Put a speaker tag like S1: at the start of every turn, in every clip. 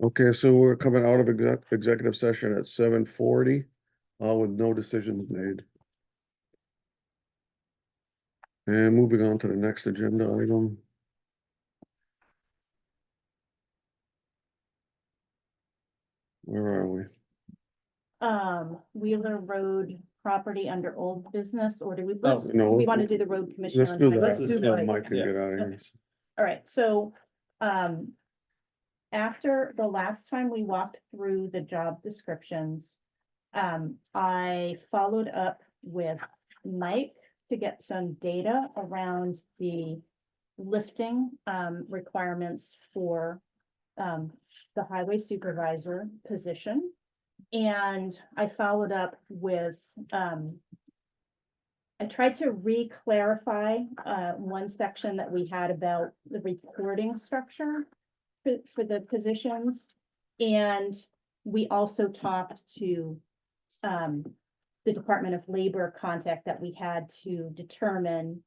S1: Okay, so we're coming out of executive session at 7:40, with no decisions made. And moving on to the next agenda item. Where are we?
S2: Wheeler Road property under old business, or do we,
S1: No.
S2: we want to do the road commissioner?
S1: Let's
S2: on
S1: do
S2: highway?
S1: that.
S3: Let's do
S1: Yeah,
S3: Mike.
S1: Mike can
S3: Yeah.
S1: get out of here.
S2: All right, so, after the last time we walked through the job descriptions, I followed up with Mike to get some data around the lifting, requirements for, the highway supervisor position. And I followed up with, I tried to re-clarify, one section that we had about the reporting structure for the positions. And we also talked to, the Department of Labor contact that we had to determine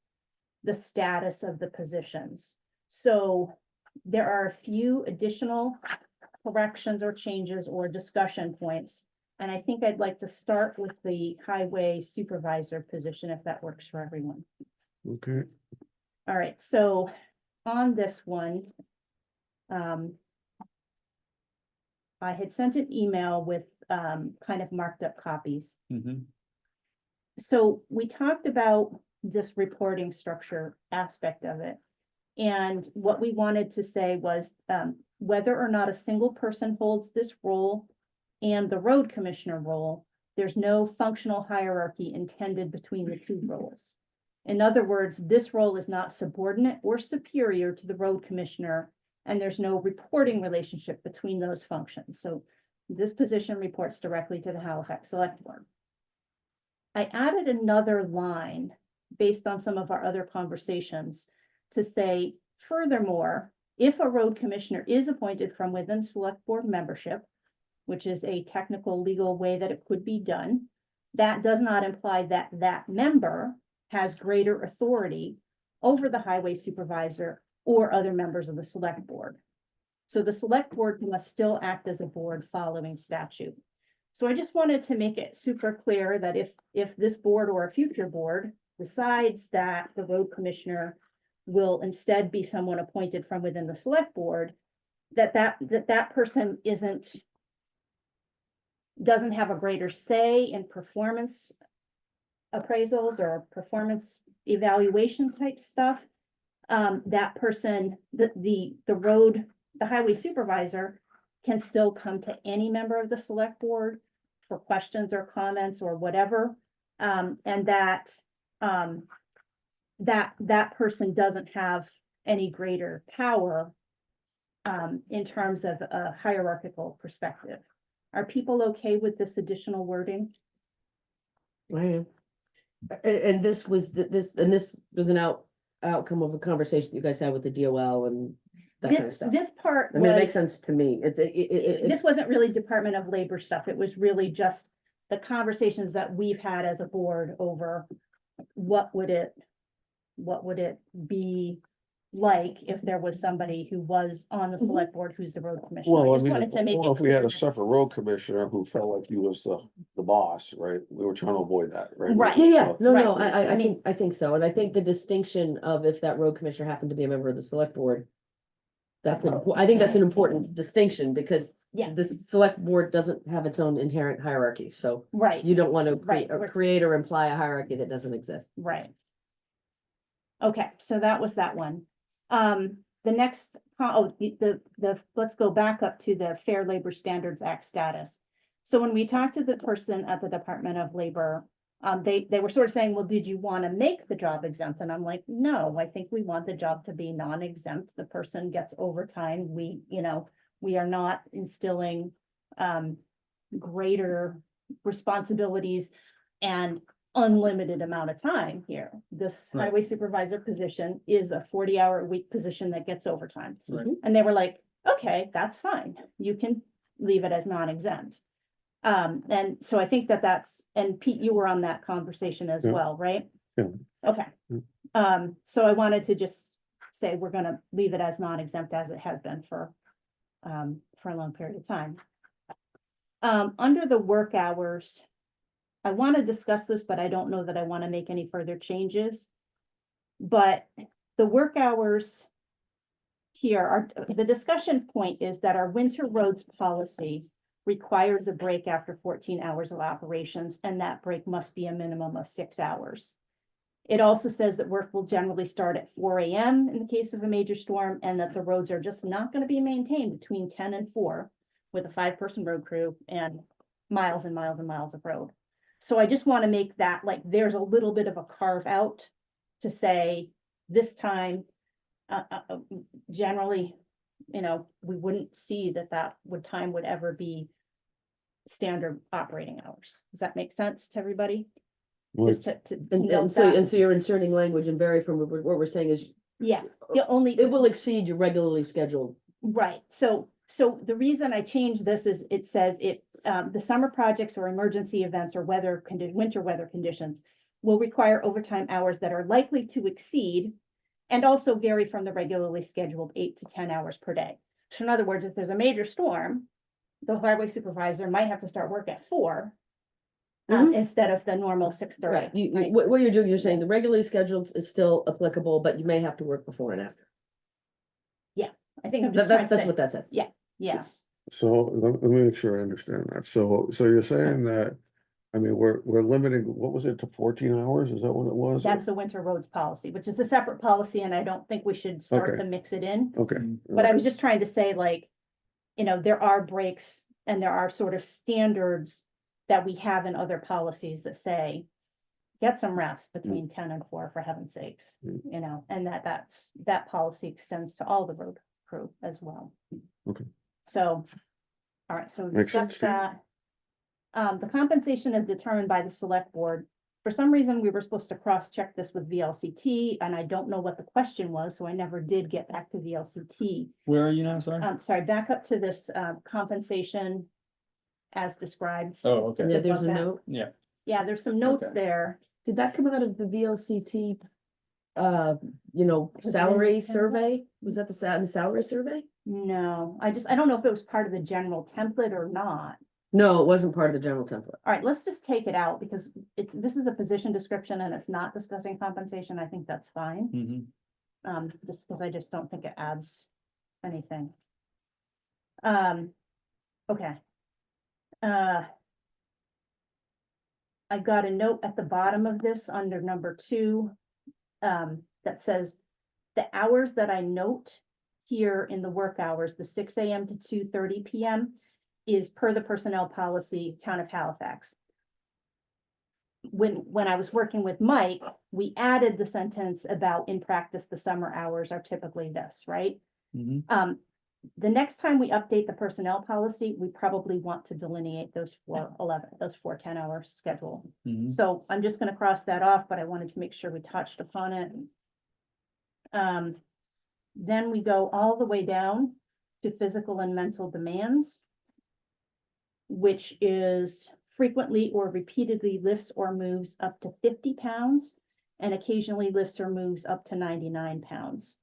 S2: the status of the positions. So there are a few additional corrections or changes or discussion points. And I think I'd like to start with the highway supervisor position, if that works for everyone.
S1: Okay,
S2: All right, so on this one, I had sent an email with kind of marked up copies. So we talked about this reporting structure aspect of it. And what we wanted to say was whether or not a single person holds this role and the road commissioner role, there's no functional hierarchy intended between the two roles. In other words, this role is not subordinate or superior to the road commissioner, and there's no reporting relationship between those functions. So this position reports directly to the Halifax Selectboard. I added another line based on some of our other conversations to say, furthermore, if a road commissioner is appointed from within select board membership, which is a technical legal way that it could be done, that does not imply that that member has greater authority over the highway supervisor or other members of the select board. So the select board must still act as a board following statute. So I just wanted to make it super clear that if this board or a future board decides that the road commissioner will instead be someone appointed from within the select board, that person doesn't have a greater say in performance appraisals or performance evaluation type stuff. That person, the highway supervisor can still come to any member of the select board for questions or comments or whatever. And that person doesn't have any greater power in terms of a hierarchical perspective. Are people okay with this additional wording?
S3: I am. And this was an outcome of a conversation you guys had with the DOL and that kind of stuff.
S2: This part
S3: I mean, it makes
S2: was,
S3: sense to me.
S2: this wasn't really Department of Labor stuff. It was really just the conversations that we've had as a board over what would it be like if there was somebody who was on the select board who's the road commissioner.
S1: well,
S2: I
S1: I
S2: just
S1: mean,
S2: wanted to make
S1: well,
S2: it
S1: if we had
S2: clear
S1: a
S2: that-
S1: separate road commissioner who felt like he was the boss, right? We were trying to avoid that, right?
S2: Right.
S3: Yeah,
S1: So-
S3: no,
S2: Right.
S3: I think so. And I think the distinction of if that road commissioner happened to be a member of the select board, I think that's an important distinction because
S2: Yeah.
S3: the select board doesn't have its own inherent hierarchy. So
S2: Right,
S3: you don't want to
S2: Right, we're-
S3: create or imply a hierarchy that doesn't exist.
S2: right. Okay, so that was that one. The next, let's go back up to the Fair Labor Standards Act status. So when we talked to the person at the Department of Labor, they were sort of saying, well, did you want to make the job exempt? And I'm like, no, I think we want the job to be non-exempt. The person gets overtime. We are not instilling greater responsibilities and unlimited amount of time here. This
S3: Right.
S2: highway supervisor position is a 40-hour-a-week position that gets overtime.
S3: Right.
S2: And they were like, okay, that's fine. You can leave it as non-exempt. And so I think that's, and Pete, you were on that conversation as
S1: Yeah.
S2: well, right?
S1: Yeah.
S2: Okay. So I wanted to just say we're gonna leave it as non-exempt as it has been for for a long period of time. Under the work hours, I want to discuss this, but I don't know that I want to make any further changes. But the work hours here are, the discussion point is that our winter roads policy requires a break after 14 hours of operations, and that break must be a minimum of 6 hours. It also says that work will generally start at 4 AM in the case of a major storm, and that the roads are just not going to be maintained between 10 and 4 with a 5-person road crew and miles and miles and miles of road. So I just want to make that, like, there's a little bit of a carve out to say this time, generally, you know, we wouldn't see that time would ever be standard operating hours. Does that make sense to everybody?
S1: Well,
S2: Just to
S3: And
S2: note
S3: so,
S2: that.
S3: you're inserting language and vary from what we're saying is
S2: Yeah, the only.
S3: it will exceed your regularly scheduled.
S2: Right, so the reason I changed this is it says the summer projects or emergency events or winter weather conditions will require overtime hours that are likely to exceed and also vary from the regularly scheduled 8 to 10 hours per day. So in other words, if there's a major storm, the highway supervisor might have to start work at 4 instead of the normal 6:30.
S3: Right, what you're doing, you're saying the regularly scheduled is still applicable, but you may have to work before and after.
S2: I think I'm just trying to
S3: That's
S2: say,
S3: what that says.
S2: yeah,
S1: So let me make sure I understand that. So you're saying that, I mean, we're limiting, what was it, to 14 hours? Is that what it was?
S2: that's the winter roads policy, which is a separate policy, and I don't think we should start
S1: Okay.
S2: to mix it in.
S1: Okay.
S2: But I was just trying to say, like, you know, there are breaks and there are sort of standards that we have in other policies that say, get some rest between 10 and 4, for heaven's sakes, you know, and that policy extends to all the road crew as well.
S1: Okay.
S2: So, all right, so we
S1: Makes sense
S2: discussed
S1: to me.
S2: that. The compensation is determined by the select board. For some reason, we were supposed to cross-check this with VLCT, and I don't know what the question was, so I never did get back to VLCT.
S4: Where are you now, sorry?
S2: Sorry, back up to this, compensation as described.
S4: Oh, okay,
S3: Yeah, there's
S2: above
S3: a
S2: that.
S3: note.
S4: yeah,
S2: Yeah, there's some notes
S4: Okay.
S2: there.
S3: Did that come out of the VLCT?
S2: Was it in
S3: Salary
S2: the template?
S3: survey? Was that the salary survey?
S2: No, I don't know if it was part of the general template or not.
S3: No, it wasn't part of the general template.
S2: All right, let's just take it out because this is a position description and it's not discussing compensation. I think that's fine. Just because I just don't think it adds anything. Okay. I got a note at the bottom of this under number 2, that says the hours that I note here in the work hours, the 6 AM to 2:30 PM is per the personnel policy, Town of Halifax. When I was working with Mike, we added the sentence about in practice, the summer hours are typically this, right? The next time we update the personnel policy, we probably want to delineate those 4 10-hour schedule. So I'm just gonna cross that off, but I wanted to make sure we touched upon it. Then we go all the way down to physical and mental demands, which is frequently or repeatedly lifts or moves up to 50 pounds and occasionally lifts or moves up to 99 pounds.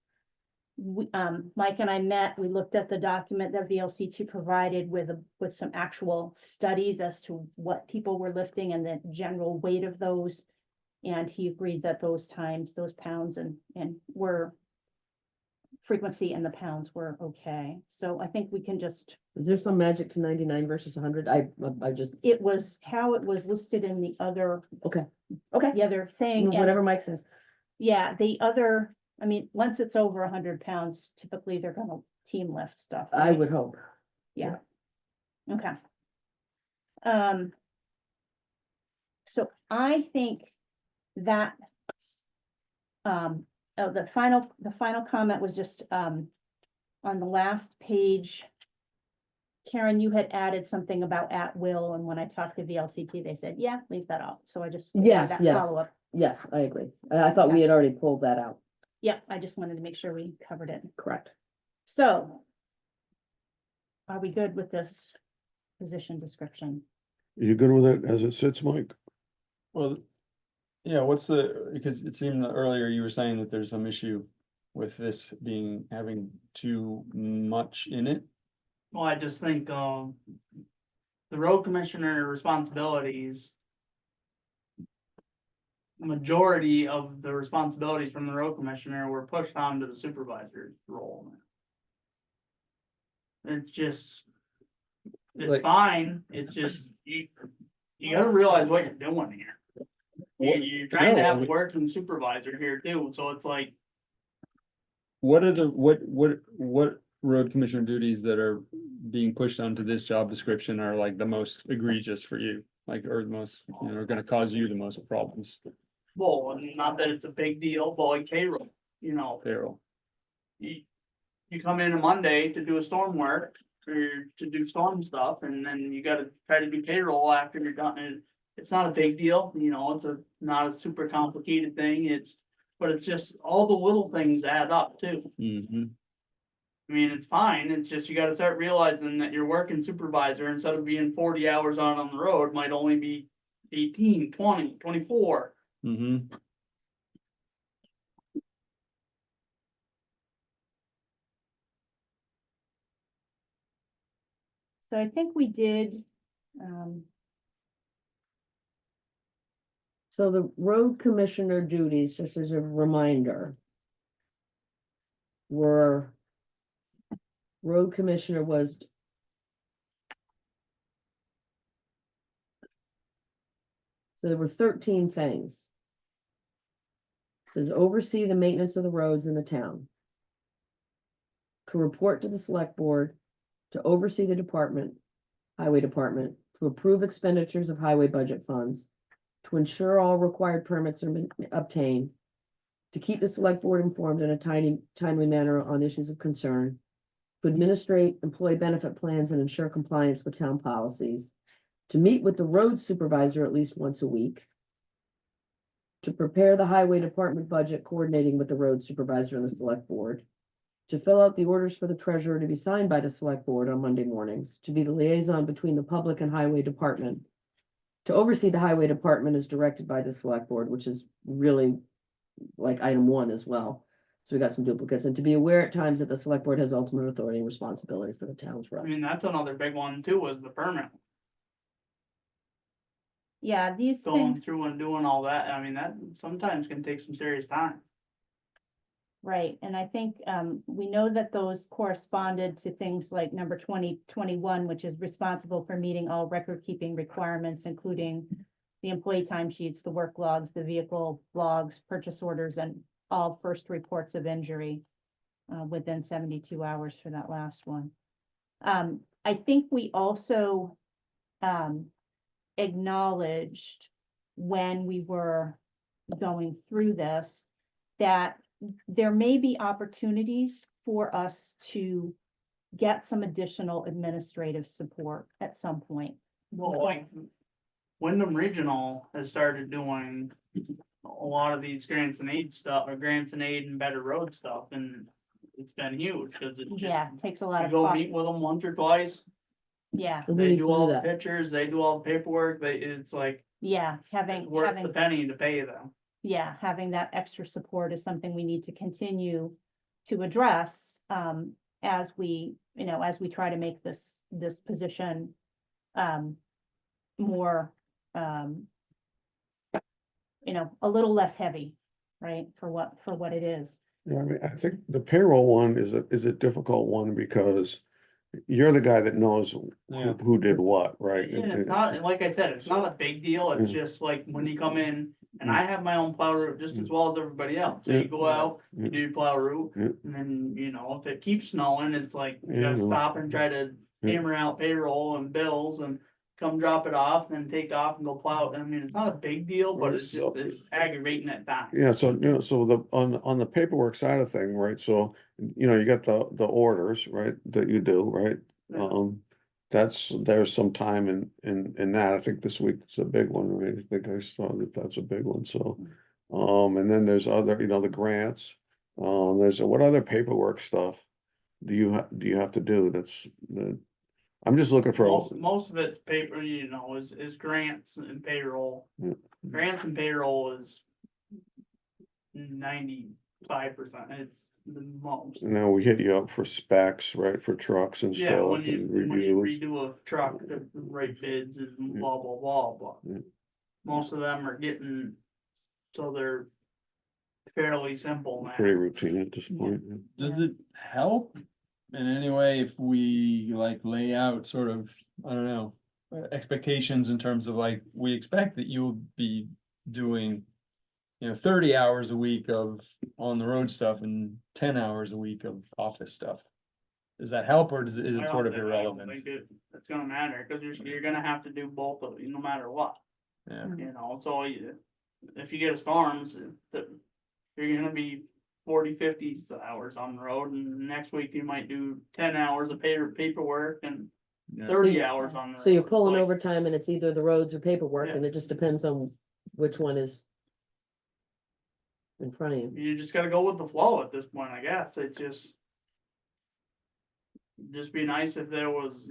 S2: Mike and I met, we looked at the document that VLCT provided with some actual studies as to what people were lifting and the general weight of those. And he agreed that those pounds and were frequency and the pounds were okay. So I think we can just,
S3: Is there some magic to 99 versus 100? I just,
S2: it was how it was listed in the other,
S3: okay,
S2: the other thing. and-
S3: whatever Mike says.
S2: Yeah, the other, I mean, once it's over 100 pounds, typically they're gonna team lift stuff.
S3: I
S2: right?
S3: would hope.
S2: Yeah. Okay. So I think that, the final comment was just, on the last page. Karen, you had added something about at will, and when I talked to VLCT, they said, yeah, leave that out. So I just. wanted
S3: Yes,
S2: that
S3: yes.
S2: Follow-up.
S3: Yes, I agree. I thought we had already pulled that out.
S2: Yeah, I just wanted to make sure we covered it.
S3: Correct.
S2: So. Are we good with this position description?
S1: You good with it as it sits, Mike?
S4: well, yeah, because it seemed that earlier you were saying that there's some issue with this having too much in it.
S5: Well, I just think, the road commissioner responsibilities. Majority of the responsibilities from the road commissioner were pushed onto the supervisor's role. It's just. It's
S4: Like-
S5: fine, it's just, you gotta realize what you're doing here. You're trying to
S4: No, I
S5: have a
S4: mean-
S5: working supervisor here too, so it's like,
S4: What are the, what road commissioner duties that are being pushed onto this job description are like the most egregious for you? Like, or the most, are gonna cause you the most problems,
S5: well, not that it's a big deal, but like payroll,
S4: payroll?
S5: you come in on Monday to do a storm work, or to do storm stuff, and then you gotta try to do payroll after you're done, and it's not a big deal, it's not a super complicated thing, but it's just, all the little things add up too.
S4: Mm-hmm.
S5: I mean, it's fine, it's just you gotta start realizing that your working supervisor, instead of being 40 hours on the road, might only be 18, 20, 24.
S4: Mm-hmm.
S2: So I think we did,
S3: So the road commissioner duties, just as a reminder. Were. Road commissioner was. So there were 13 things. Says oversee the maintenance of the roads in the town. To report to the select board, to oversee the department, highway department, to approve expenditures of highway budget funds. To ensure all required permits are obtained. To keep the select board informed in a timely manner on issues of concern. To administrate employee benefit plans and ensure compliance with town policies. To meet with the road supervisor at least once a week. To prepare the highway department budget coordinating with the road supervisor and the select board. To fill out the orders for the treasurer to be signed by the select board on Monday mornings. To be the liaison between the public and highway department. To oversee the highway department as directed by the select board, which is really like item 1 as well. So we got some duplicates, and to be aware at times that the select board has ultimate authority and responsibility for the town's
S5: I
S3: road.
S5: mean, that's another big one too, was the permit,
S2: yeah, these
S5: going
S2: things,
S5: through and doing all that, I mean, that sometimes can take some serious time.
S2: right, and I think, we know that those corresponded to things like number 2021, which is responsible for meeting all record-keeping requirements, including the employee timesheets, the work logs, the vehicle logs, purchase orders, and all first reports of injury, within 72 hours for that last one. I think we also, acknowledged when we were going through this, that there may be opportunities for us to get some additional administrative support at some point.
S5: Well, like, Wyndham Regional has started doing a lot of these grants and aid stuff, or grants and aid and better road stuff, and it's been huge, cause it just.
S2: Yeah, it takes a lot
S5: You
S2: of,
S5: go
S2: cost.
S5: meet with them once or twice,
S2: Yeah,
S3: And we
S5: they
S3: need
S5: do
S3: to
S5: all the
S3: that.
S5: pictures, they do all the paperwork, it's like,
S2: yeah,
S5: it's
S2: having,
S5: worth the penny to pay them.
S2: yeah, having that extra support is something we need to continue to address, as we, as we try to make this position, more, a little less heavy, right, for what it is.
S1: Yeah, I mean, I think the payroll one is a difficult one because you're the guy that knows
S4: Yeah.
S1: who did what, right?
S5: And it's not, like I said, it's not a big deal, it's just like when you come in, and I have my own plow route just as well as everybody else, so you go out, you do your plow route.
S1: Yeah.
S5: And then, if it keeps snowing, it's like, you
S1: Yeah,
S5: gotta
S1: no.
S5: stop and try to
S1: Yeah.
S5: hammer out payroll and bills and come drop it off, and then take off and go plow it, I mean, it's not a big deal, but it's just, it's aggravating at times.
S1: Yeah, so, so on the paperwork side of thing, right, so, you got the orders, right, that you do, right?
S5: Yeah.
S1: There's some time in that, I think this week is a big one, right, I think I saw that's a big one, so. And then there's other, the grants, there's, what other paperwork stuff do you have to do, I'm just looking for.
S5: Most of it's paper, is grants and payroll.
S1: Yeah.
S5: Grants and payroll is 90, 5%, it's the most.
S1: And now we hit you up for specs, right, for trucks and
S5: Yeah,
S1: stuff.
S5: when you,
S1: and
S5: when you
S1: reviews.
S5: redo a truck, the rate bids and blah, blah, blah, but.
S1: Yeah.
S5: Most of them are getting, so they're fairly simple
S1: Pretty
S5: now.
S1: routine at this point. yeah.
S4: Does it help in any way if we like lay out sort of, I don't know, expectations in terms of like, we expect that you'll be doing, 30 hours a week of on the road stuff and 10 hours a week of office stuff? Does that help, or is
S5: I
S4: it
S5: don't
S4: sort of
S5: think- I don't
S4: irrelevant?
S5: think it's gonna matter, cause you're gonna have to do both of it, no matter what,
S4: Yeah,
S5: so if you get a storms, that you're gonna be 40, 50 hours on the road, and next week you might do 10 hours of paperwork and
S4: yeah.
S5: 30 hours on the road.
S3: So you're pulling
S5: Like,
S3: overtime and it's either the roads or paperwork,
S5: Yeah.
S3: and it just depends on which one is in front of you.
S5: You just gotta go with the flow at this point, I guess, it just be nice if there was,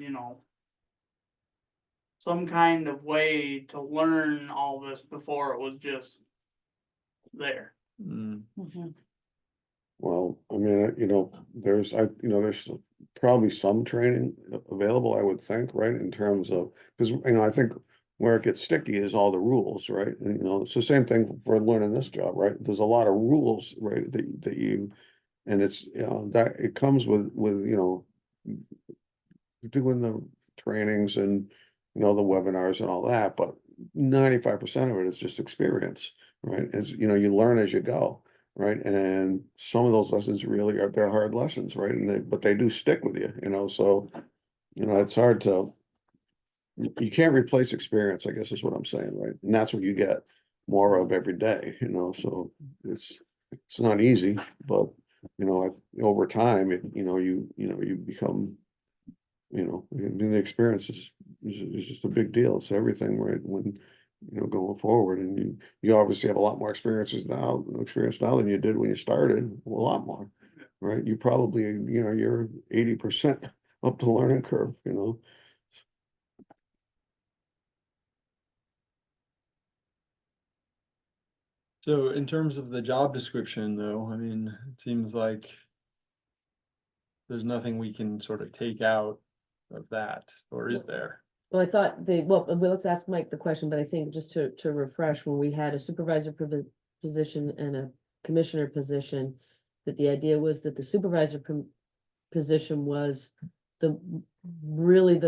S5: some kind of way to learn all this before it was just there.
S4: Mm,
S2: Mhm.
S1: Well, I mean, there's probably some training available, I would think, right, in terms of, because, I think where it gets sticky is all the rules, right? And, it's the same thing for learning this job, right? There's a lot of rules, right, that you, and it's, that it comes with, doing the trainings and, the webinars and all that, but 95% of it is just experience, right? As, you learn as you go. Right, and some of those lessons really are, they're hard lessons, right, but they do stick with you, so, it's hard to. You can't replace experience, I guess is what I'm saying, right, and that's what you get more of every day, so it's not easy, but, over time, you become. The experience is just a big deal, it's everything, right, when. Going forward, and you obviously have a lot more experience now than you did when you started, a lot more, right? You probably, you're 80% up the learning curve.
S4: So in terms of the job description, though, I mean, it seems like there's nothing we can sort of take out of that, or is there?
S3: Well, I thought let's ask Mike the question, but I think just to refresh, when we had a supervisor position and a commissioner position, that the idea was that the supervisor position was really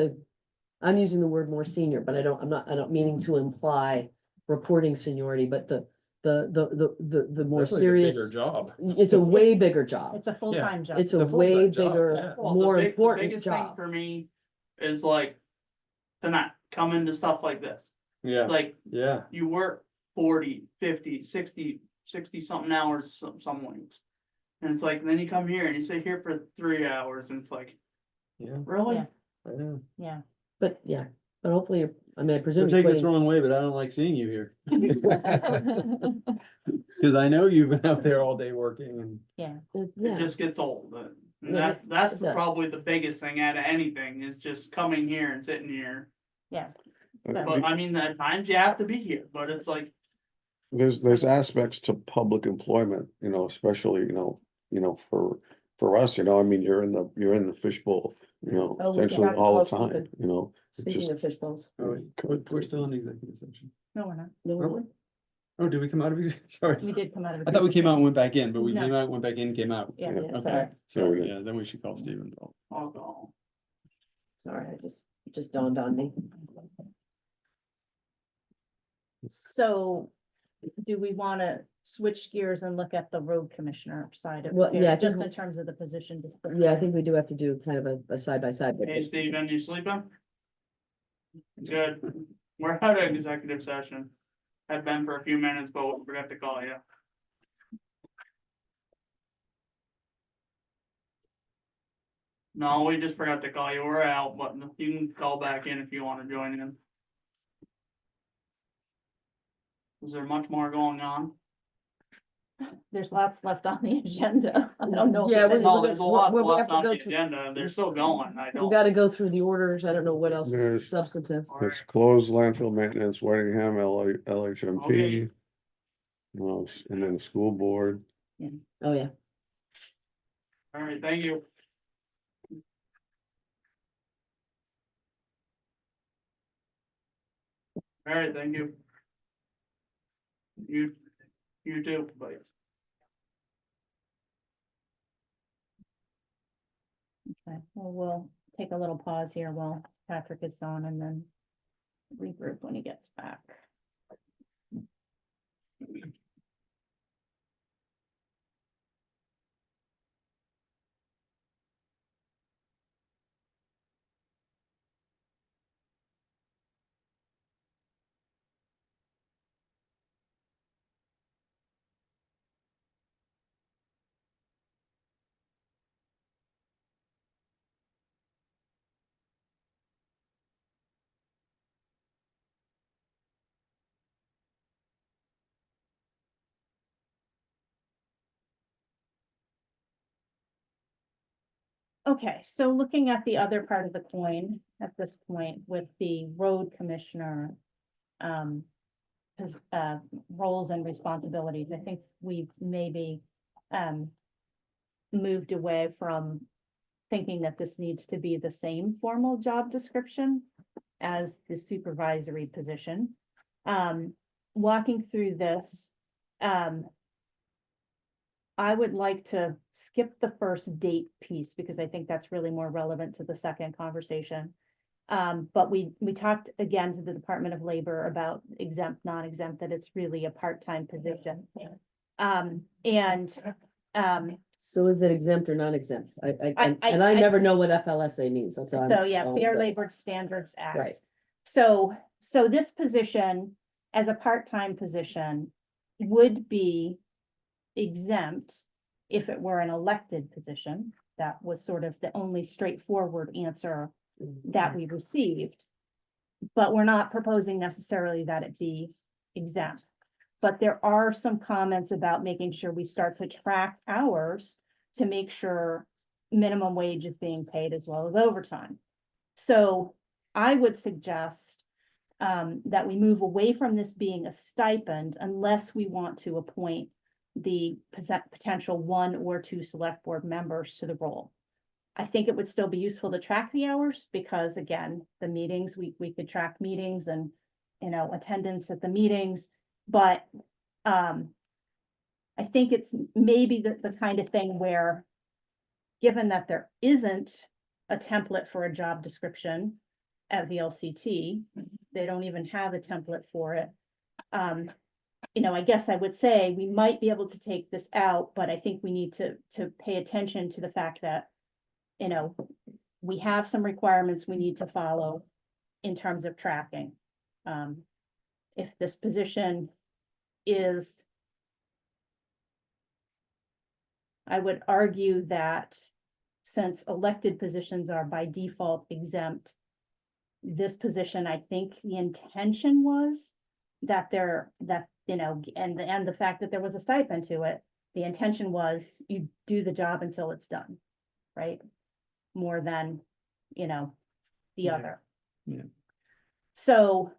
S3: I'm using the word more senior, but I don't meaning to imply reporting seniority, but the more
S4: Definitely the
S3: serious,
S4: bigger job.
S3: it's a way bigger job.
S2: It's a full-time job.
S3: It's a
S4: It's a
S3: way
S4: full-time job,
S3: bigger,
S4: yeah.
S5: Well, the
S3: more
S5: the
S3: important
S5: biggest thing
S3: job.
S5: for me is like, to not come into stuff like this,
S4: Yeah,
S5: like,
S4: yeah,
S5: you work 40, 50, 60 something hours some weeks. And it's like, then you come here and you sit here for 3 hours and it's like,
S4: yeah,
S5: really?
S2: Yeah.
S4: I know.
S2: Yeah.
S3: But hopefully, I presume.
S4: Don't take
S3: you're
S4: this
S3: putting-
S4: wrong way, but I don't like seeing you here. Cause I know you've been out there all day working and.
S2: Yeah,
S5: It
S3: Yeah,
S5: just gets old, and
S3: Yeah,
S5: that's
S3: it does.
S5: probably the biggest thing out of anything, is just coming here and sitting here.
S2: yeah.
S1: Uh,
S5: But I mean, at times you have to be here, but it's like,
S1: There's aspects to public employment, especially, for us, I mean, you're in the fishbowl,
S3: Oh, we
S1: essentially
S3: forgot
S1: all the
S3: housekeeping.
S1: time, it's
S3: Speaking
S1: just.
S3: of fish bowls.
S4: We're still in executive session.
S2: No, we're not.
S3: No,
S4: Are we? Oh, did we come out of it? Sorry.
S2: We did come out of.
S4: I thought we came out and went back in, but we
S2: No.
S4: came out, went back in, came out.
S2: Yes,
S3: Yeah,
S4: Okay,
S3: sorry.
S4: so
S1: Yeah.
S4: yeah, then we should call Steven.
S5: oh, God.
S3: Sorry, it just dawned on me.
S2: So, do we wanna switch gears and look at the road commissioner side of
S3: Well,
S2: it,
S3: yeah, I
S2: here, just
S3: think-
S2: in terms of the position?
S3: Yeah, I think we do have to do kind of a side by side.
S5: Hey, Steven, you sleeping? Good, we're out of executive session. Had been for a few minutes, but we forgot to call you. No, we just forgot to call you, we're out, but you can call back in if you wanna join in. Is there much more going on?
S2: There's lots left on the agenda. I don't know. if
S3: Yeah,
S2: it's
S3: we're-
S2: any-
S5: No, there's a lot
S3: we have
S5: left
S3: to
S5: on
S3: go
S5: the
S3: through-
S5: agenda, they're still going, I
S3: We
S5: don't.
S3: gotta go through the orders. I don't know what else
S1: There's-
S3: is substantive.
S1: It's closed landfill maintenance, Whitingham, LHMP.
S5: Okay.
S1: And then school board.
S3: Oh, yeah.
S5: All right, thank you. All right, thank you. You too, bye.
S2: Okay, well, we'll take a little pause here while Patrick is gone and then regroup when he gets back. Okay, so looking at the other part of the coin at this point with the road commissioner. Roles and responsibilities, I think we've maybe, moved away from thinking that this needs to be the same formal job description as the supervisory position. Walking through this, I would like to skip the first date piece because I think that's really more relevant to the second conversation. But we talked again to the Department of Labor about exempt, non-exempt, that it's really a part-time position.
S3: So is it exempt or non-exempt?
S2: I-
S3: I never know what FLSA means, so I'm.
S2: So, yeah,
S3: always
S2: Fair
S3: like-
S2: Labor Standards Act.
S3: Right.
S2: So this position, as a part-time position, would be exempt if it were an elected position. That was sort of the only straightforward answer that we received. But we're not proposing necessarily that it be exempt. But there are some comments about making sure we start to track hours to make sure minimum wage is being paid as well as overtime. So I would suggest that we move away from this being a stipend unless we want to appoint the potential 1 or 2 select board members to the role. I think it would still be useful to track the hours because again, the meetings, we could track meetings and, attendance at the meetings, but, I think it's maybe the kind of thing where, given that there isn't a template for a job description at VLCT, they don't even have a template for it. I guess I would say we might be able to take this out, but I think we need to pay attention to the fact that we have some requirements we need to follow in terms of tracking. If this position is, I would argue that since elected positions are by default exempt, this position, I think the intention was that and the fact that there was a stipend to it, the intention was you do the job until it's done, right? More than, the
S4: Yeah.
S2: other.
S4: Yeah.
S2: So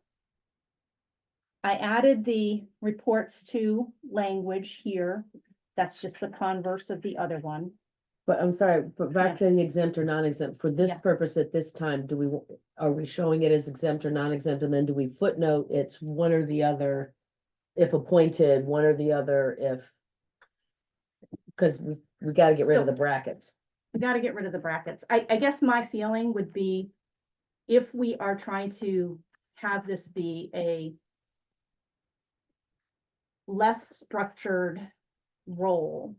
S2: I added the reports to language here. That's just the converse of the other one.
S3: But I'm sorry, but back to the exempt or non-exempt, for this
S2: Yeah.
S3: purpose at this time, are we showing it as exempt or non-exempt? And then do we footnote it's one or the other? If appointed, one or the other, if. Cause we gotta get rid of
S2: So-
S3: the brackets.
S2: We gotta get rid of the brackets. I guess my feeling would be, if we are trying to have this be a less structured role,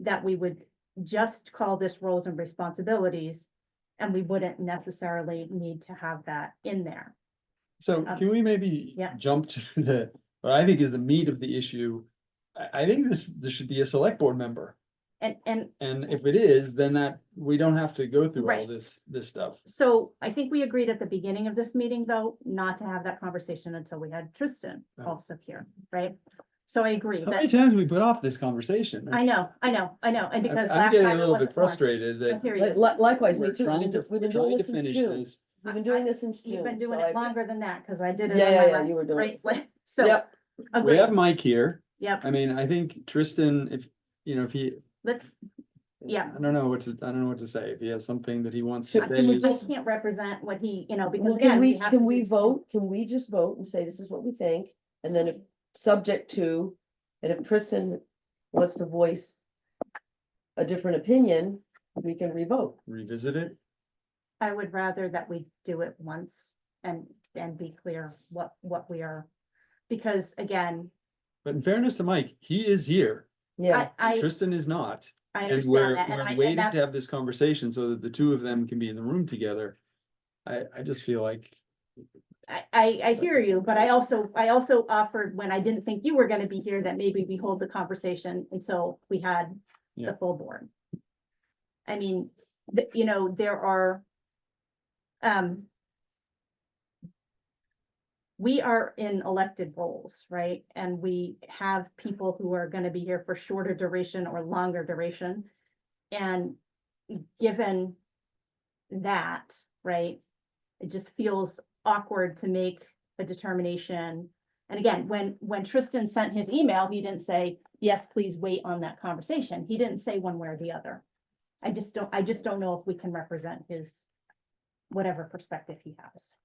S2: that we would just call this roles and responsibilities, and we wouldn't necessarily need to have that in there.
S4: So can we maybe
S2: yeah.
S4: jump to what I think is the meat of the issue? I think this should be a select board member.
S2: And
S4: And if it is, then that, we don't have to go through all
S2: Right.
S4: this stuff.
S2: so I think we agreed at the beginning of this meeting, though, not to have that conversation until we had Tristan
S4: Right.
S2: also here, right? So I agree
S4: How many
S2: that,
S4: times we put off this conversation?
S2: I know, and because
S4: I'm
S2: last
S4: getting a
S2: time it
S4: little bit
S2: wasn't fun.
S4: frustrated
S2: I
S4: that.
S2: hear you.
S3: Likewise, me
S4: we're
S3: too.
S4: trying to-
S3: We've been
S4: trying
S3: doing
S4: to
S3: this since
S4: finish
S3: June.
S4: this.
S3: We've been doing this since June.
S2: You've been doing
S3: so
S2: it longer than that, because I did it
S3: Yeah,
S2: on
S3: yeah,
S2: my
S3: yeah,
S2: last,
S3: you were doing
S2: right, so.
S3: Yep,
S4: We
S2: Agreed,
S4: have Mike here.
S2: yep,
S4: I mean, I think Tristan, you know, if he,
S2: let's, yeah.
S4: I don't know what to say, if he has something that he wants
S3: Should-
S4: to
S3: can we
S4: say.
S2: I
S3: just-
S2: can't represent what he, because
S3: Well,
S2: again, we have.
S3: can
S2: to
S3: we
S2: do-
S3: vote? Can we just vote and say this is what we think? And then if subject to, and if Tristan wants to voice a different opinion, we can revote.
S4: Revisit it,
S2: I would rather that we do it once and be clear what we are. Because again,
S4: but in fairness to Mike, he is here,
S3: Yeah,
S2: I
S4: Tristan is not. And
S2: understand
S4: we're,
S2: that, and
S4: we're waiting to
S2: that's,
S4: have this conversation so that the two of them can be in the room together. I just feel like,
S2: I hear you, but I also offered when I didn't think you were gonna be here, that maybe we hold the conversation until we had
S4: Yeah.
S2: the full board. I mean, there are, we are in elected roles, right? And we have people who are gonna be here for shorter duration or longer duration. And given that, right, it just feels awkward to make a determination. And again, when Tristan sent his email, he didn't say, yes, please wait on that conversation. He didn't say one way or the other. I just don't know if we can represent his whatever perspective he has.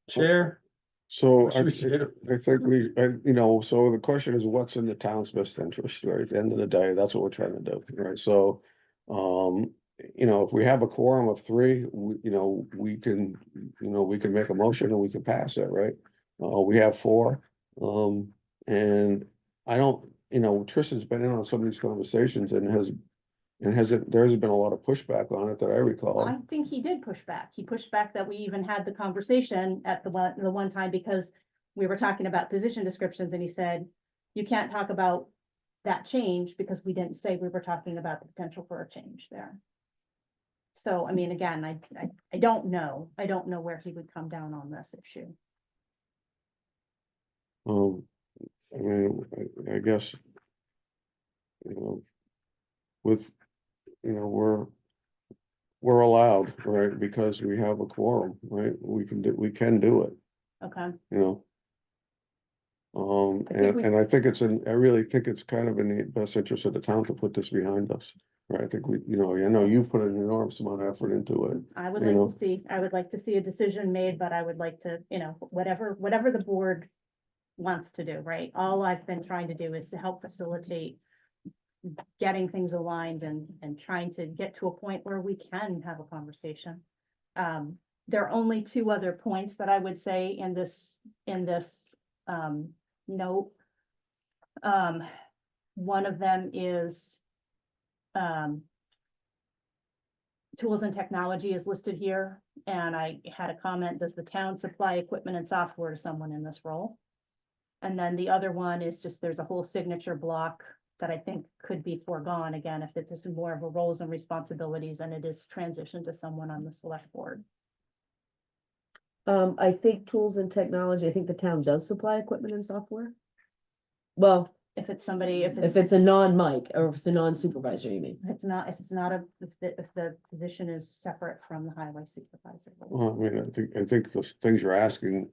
S4: Chair,
S1: So
S4: what should we do?
S1: I think so the question is what's in the town's best interest, right? At the end of the day, that's what we're trying to do, right? So, if we have a quorum of three, we can make a motion and we can pass it, right? We have four, and I don't, Tristan's been in on some of these conversations and there hasn't been a lot of pushback on it that I recall.
S2: I think he did push back. He pushed back that we even had the conversation at the one time because we were talking about position descriptions and he said, you can't talk about that change because we didn't say we were talking about the potential for a change there. So, I mean, again, I don't know. I don't know where he would come down on this issue.
S1: I mean, I guess, with, we're allowed, right, because we have a quorum, right, we can do it,
S2: Okay,
S3: I think we-
S1: and I think I really think it's kind of in the best interest of the town to put this behind us, right, I think I know you put an enormous amount of effort into it.
S2: I would
S1: You
S2: like
S1: know.
S2: to see, a decision made, but I would like to, whatever the board wants to do, right? All I've been trying to do is to help facilitate getting things aligned and trying to get to a point where we can have a conversation. There are only two other points that I would say in this note. One of them is tools and technology is listed here, and I had a comment, does the town supply equipment and software to someone in this role? And then the other one is just, there's a whole signature block that I think could be foregone again, if it is more of a roles and responsibilities and it is transitioned to someone on the select board.
S3: I think tools and technology, I think the town does supply equipment and software. Well,
S2: If it's somebody, if
S3: if it's a non-Mike, or if it's a non-supervisor, you mean?
S2: if the position is separate from the highway supervisor. role.
S1: Well, I mean, I think the things you're asking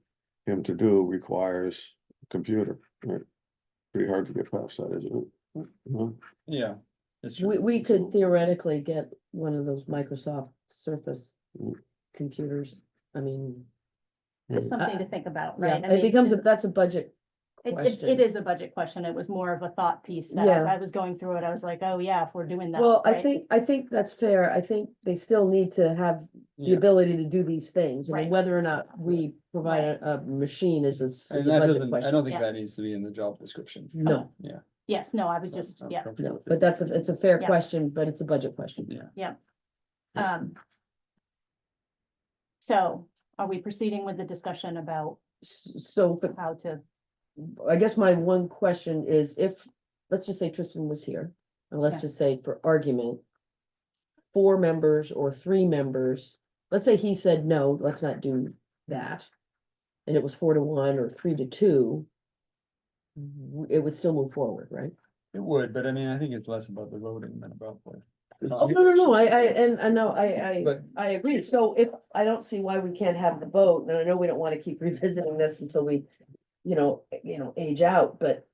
S1: him to do requires a computer, right? Pretty hard to get past that, isn't it?
S4: yeah. It's true.
S3: We could theoretically get one of those Microsoft Surface
S1: Mm.
S3: computers. I mean,
S2: Just something to think about, right?
S3: yeah,
S2: I
S3: it
S2: mean,
S3: becomes that's a budget
S2: It
S3: question.
S2: is a budget question. It was more of a thought piece that as
S3: Yeah.
S2: I was going through it, I was like, oh yeah, if we're doing that.
S3: Well,
S2: right?
S3: I think that's fair. I think they still need to have the
S4: Yeah.
S3: ability to do these things. I mean,
S2: Right.
S3: whether or not we provide a machine is
S4: And
S3: a
S4: that
S3: budget
S4: doesn't, I
S3: question.
S4: don't think
S2: Yeah.
S4: that needs to be in the job description.
S3: No,
S2: Yes, no, I was
S4: So
S2: just,
S4: I'm
S2: yeah,
S4: comfortable
S3: no,
S4: with it.
S3: but it's a fair
S2: Yeah.
S3: question, but it's a budget question.
S4: Yeah.
S2: So are we proceeding with the discussion about
S3: So, but
S2: how to,
S3: I guess my one question is if, let's just say Tristan was here, and let's
S2: Yeah.
S3: just say for argument, 4 members or 3 members, let's say he said, no, let's not do that. And it was 4-1 or 3-2. It would still move forward, right?
S4: It would, but I mean, I think it's less about the voting than about the.
S3: Oh, no, I know,
S4: But-
S3: I agree. So if, I don't see why we can't have the vote, and I know we don't want to keep revisiting this until we, age out, but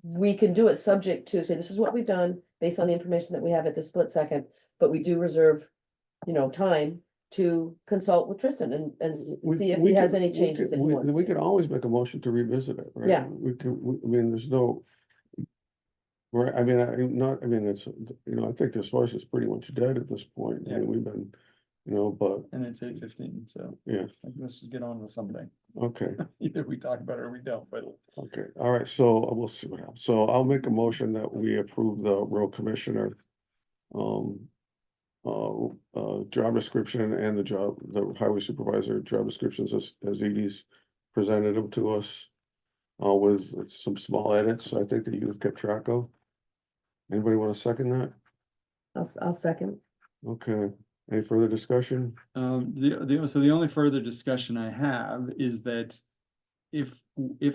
S3: we can do it subject to, say, this is what we've done, based on the information that we have at this split second, but we do reserve, time to consult with Tristan and
S1: We-
S3: see if
S1: we
S3: he has
S1: can-
S3: any
S1: we
S3: changes
S1: can-
S3: that he wants.
S1: We
S3: to
S1: can
S3: do.
S1: always make a motion to revisit it, right?
S3: Yeah.
S1: We can, I mean, there's no. Right, I mean, I mean, it's, I think this horse is pretty much dead at this point. I
S4: Yeah.
S1: mean, we've been, but,
S4: And it's 8:15, so
S1: yeah,
S4: let's just get on with something.
S1: okay.
S4: Either we talk about it or we don't, but.
S1: Okay, all right, so we'll see what happens. So I'll make a motion that we approve the road commissioner. Job description and the highway supervisor job descriptions as Edie's presented them to us. With some small edits, I think that you've kept track of. Anybody want to second that?
S3: I'll second.
S1: Okay, any further discussion?
S4: So the only further discussion I have is that if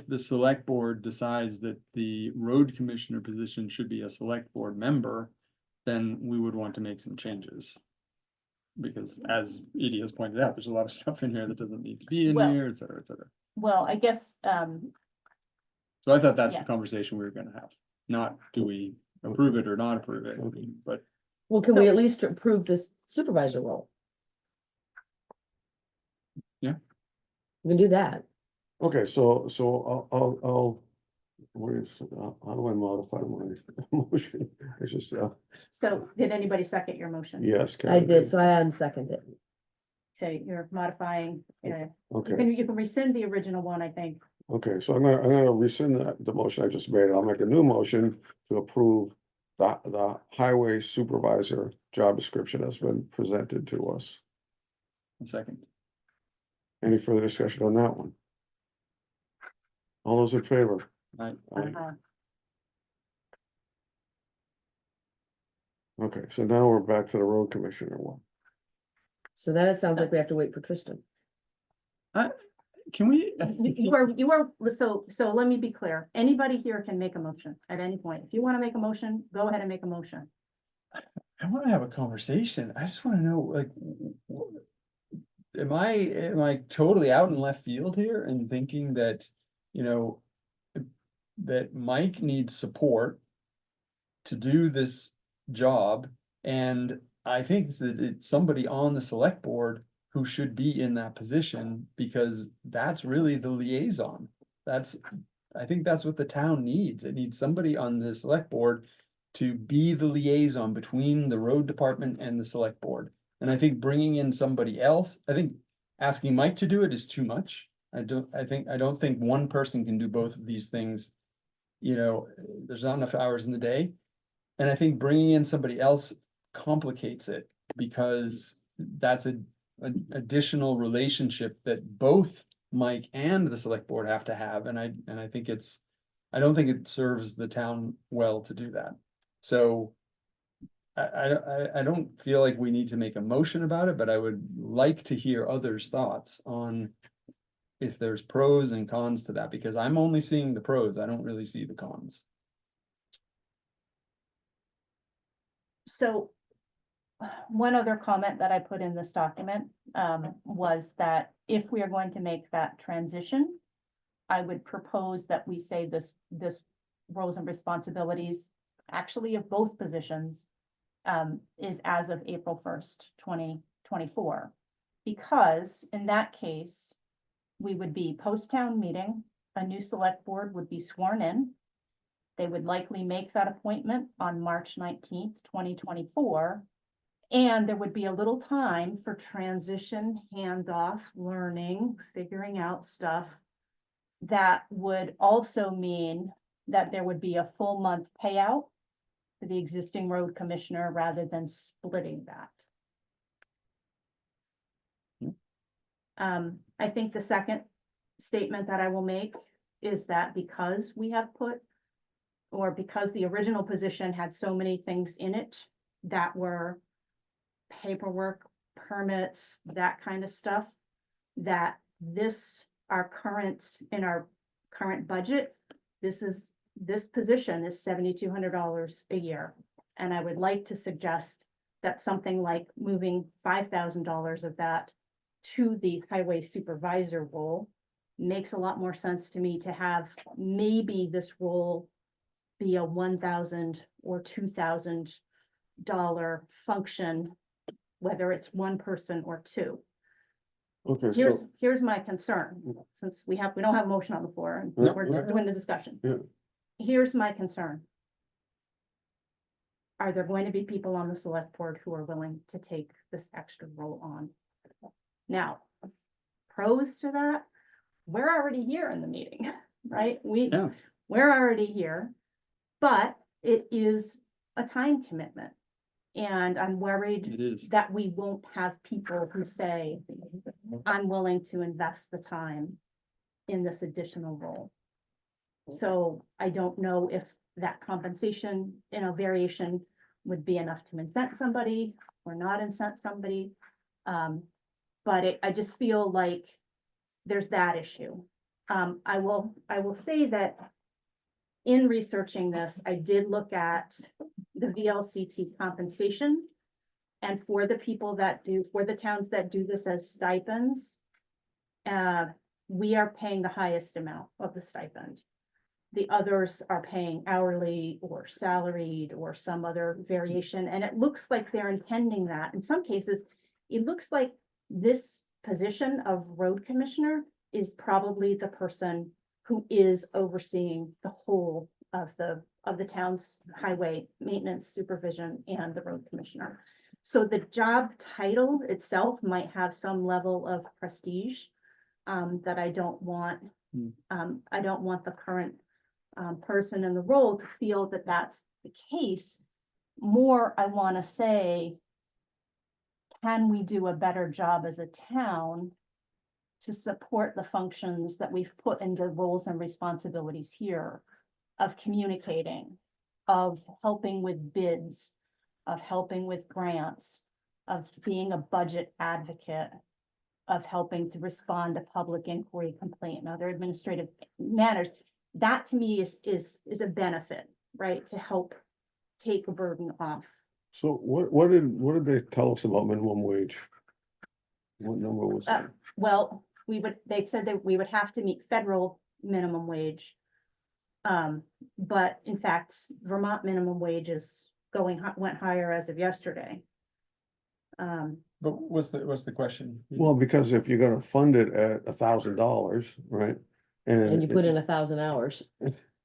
S4: the select board decides that the road commissioner position should be a select board member, then we would want to make some changes. Because as Edie has pointed out, there's a lot of stuff in here that doesn't need to be in
S2: Well-
S4: here, et cetera, et cetera.
S2: Well, I guess,
S4: So I thought that's the
S2: Yeah.
S4: conversation we were gonna have, not do we approve it or not approve it, but
S3: Well, can we
S2: So-
S3: at least approve this supervisor role?
S4: Yeah.
S3: We can do that.
S1: Okay, so I'll, how do I modify my motion? It's just,
S2: so did anybody second your motion?
S1: yes.
S3: I
S1: Karen
S3: did, so I unseconded it.
S2: So you're modifying, you
S1: Okay.
S2: can rescind the original one, I think.
S1: Okay, so I'm gonna rescind the motion I just made. I'll make a new motion to approve the highway supervisor job description has been presented to us.
S4: a second.
S1: Any further discussion on that one? All those in favor?
S4: Aye.
S1: Aye.
S2: Uh,
S1: Okay, so now we're back to the road commissioner one.
S3: So then it sounds like we have to wait for Tristan.
S4: Can we?
S2: You are, so let me be clear. Anybody here can make a motion at any point. If you want to make a motion, go ahead and make a motion.
S4: I wanna have a conversation. I just wanna know, like, am I totally out in left field here and thinking that, that Mike needs support to do this job? And I think that it's somebody on the select board who should be in that position, because that's really the liaison. I think that's what the town needs. It needs somebody on the select board to be the liaison between the road department and the select board. And I think bringing in somebody else, I think asking Mike to do it is too much. I don't think one person can do both of these things. There's not enough hours in the day. And I think bringing in somebody else complicates it, because that's an additional relationship that both Mike and the select board have to have. And I don't think it serves the town well to do that. So I don't feel like we need to make a motion about it, but I would like to hear others' thoughts on if there's pros and cons to that, because I'm only seeing the pros. I don't really see the cons.
S2: So one other comment that I put in this document was that if we are going to make that transition, I would propose that we say this roles and responsibilities actually of both positions is as of April 1st, 2024. Because in that case, we would be post-town meeting, a new select board would be sworn in. They would likely make that appointment on March 19th, 2024. And there would be a little time for transition, handoff, learning, figuring out stuff. That would also mean that there would be a full month payout for the existing road commissioner rather than splitting that. I think the second statement that I will make is that because we have put, or because the original position had so many things in it that were paperwork, permits, that kind of stuff, that our current budget, this position is $7,200 a year. And I would like to suggest that something like moving $5,000 of that to the highway supervisor role makes a lot more sense to me, to have maybe this role be a $1,000 or $2,000 function, whether it's one person or two.
S1: Okay,
S2: Here's my concern, since we don't have a motion on the floor and
S1: Yeah,
S2: we're just doing the discussion.
S1: Yeah.
S2: Here's my concern. Are there going to be people on the select board who are willing to take this extra role on? Now, pros to that, we're already here in the meeting, right?
S4: Yeah.
S2: We're already here, but it is a time commitment. And I'm worried
S4: It is.
S2: that we won't have people who say, I'm willing to invest the time in this additional role. So I don't know if that compensation, variation would be enough to incent somebody or not incent somebody. But I just feel like there's that issue. I will say that in researching this, I did look at the VLCT compensation. And for the towns that do this as stipends, we are paying the highest amount of the stipend. The others are paying hourly or salaried or some other variation, and it looks like they're intending that. In some cases, it looks like this position of road commissioner is probably the person who is overseeing the whole of the town's highway maintenance supervision and the road commissioner. So the job title itself might have some level of prestige that I don't want. I don't want the current person in the role to feel that that's the case. More, I want to say, can we do a better job as a town to support the functions that we've put into roles and responsibilities here of communicating, of helping with bids, of helping with grants, of being a budget advocate, of helping to respond to public inquiry, complaint, and other administrative matters. That to me is a benefit, right? To help take a burden off.
S1: So what did they tell us about minimum wage? What number was that?
S2: Well, they said that we would have to meet federal minimum wage. But in fact, Vermont minimum wage is went higher as of yesterday.
S4: But what's the question?
S1: Well, because if you're gonna fund it at $1,000, right?
S3: And you put in 1,000 hours.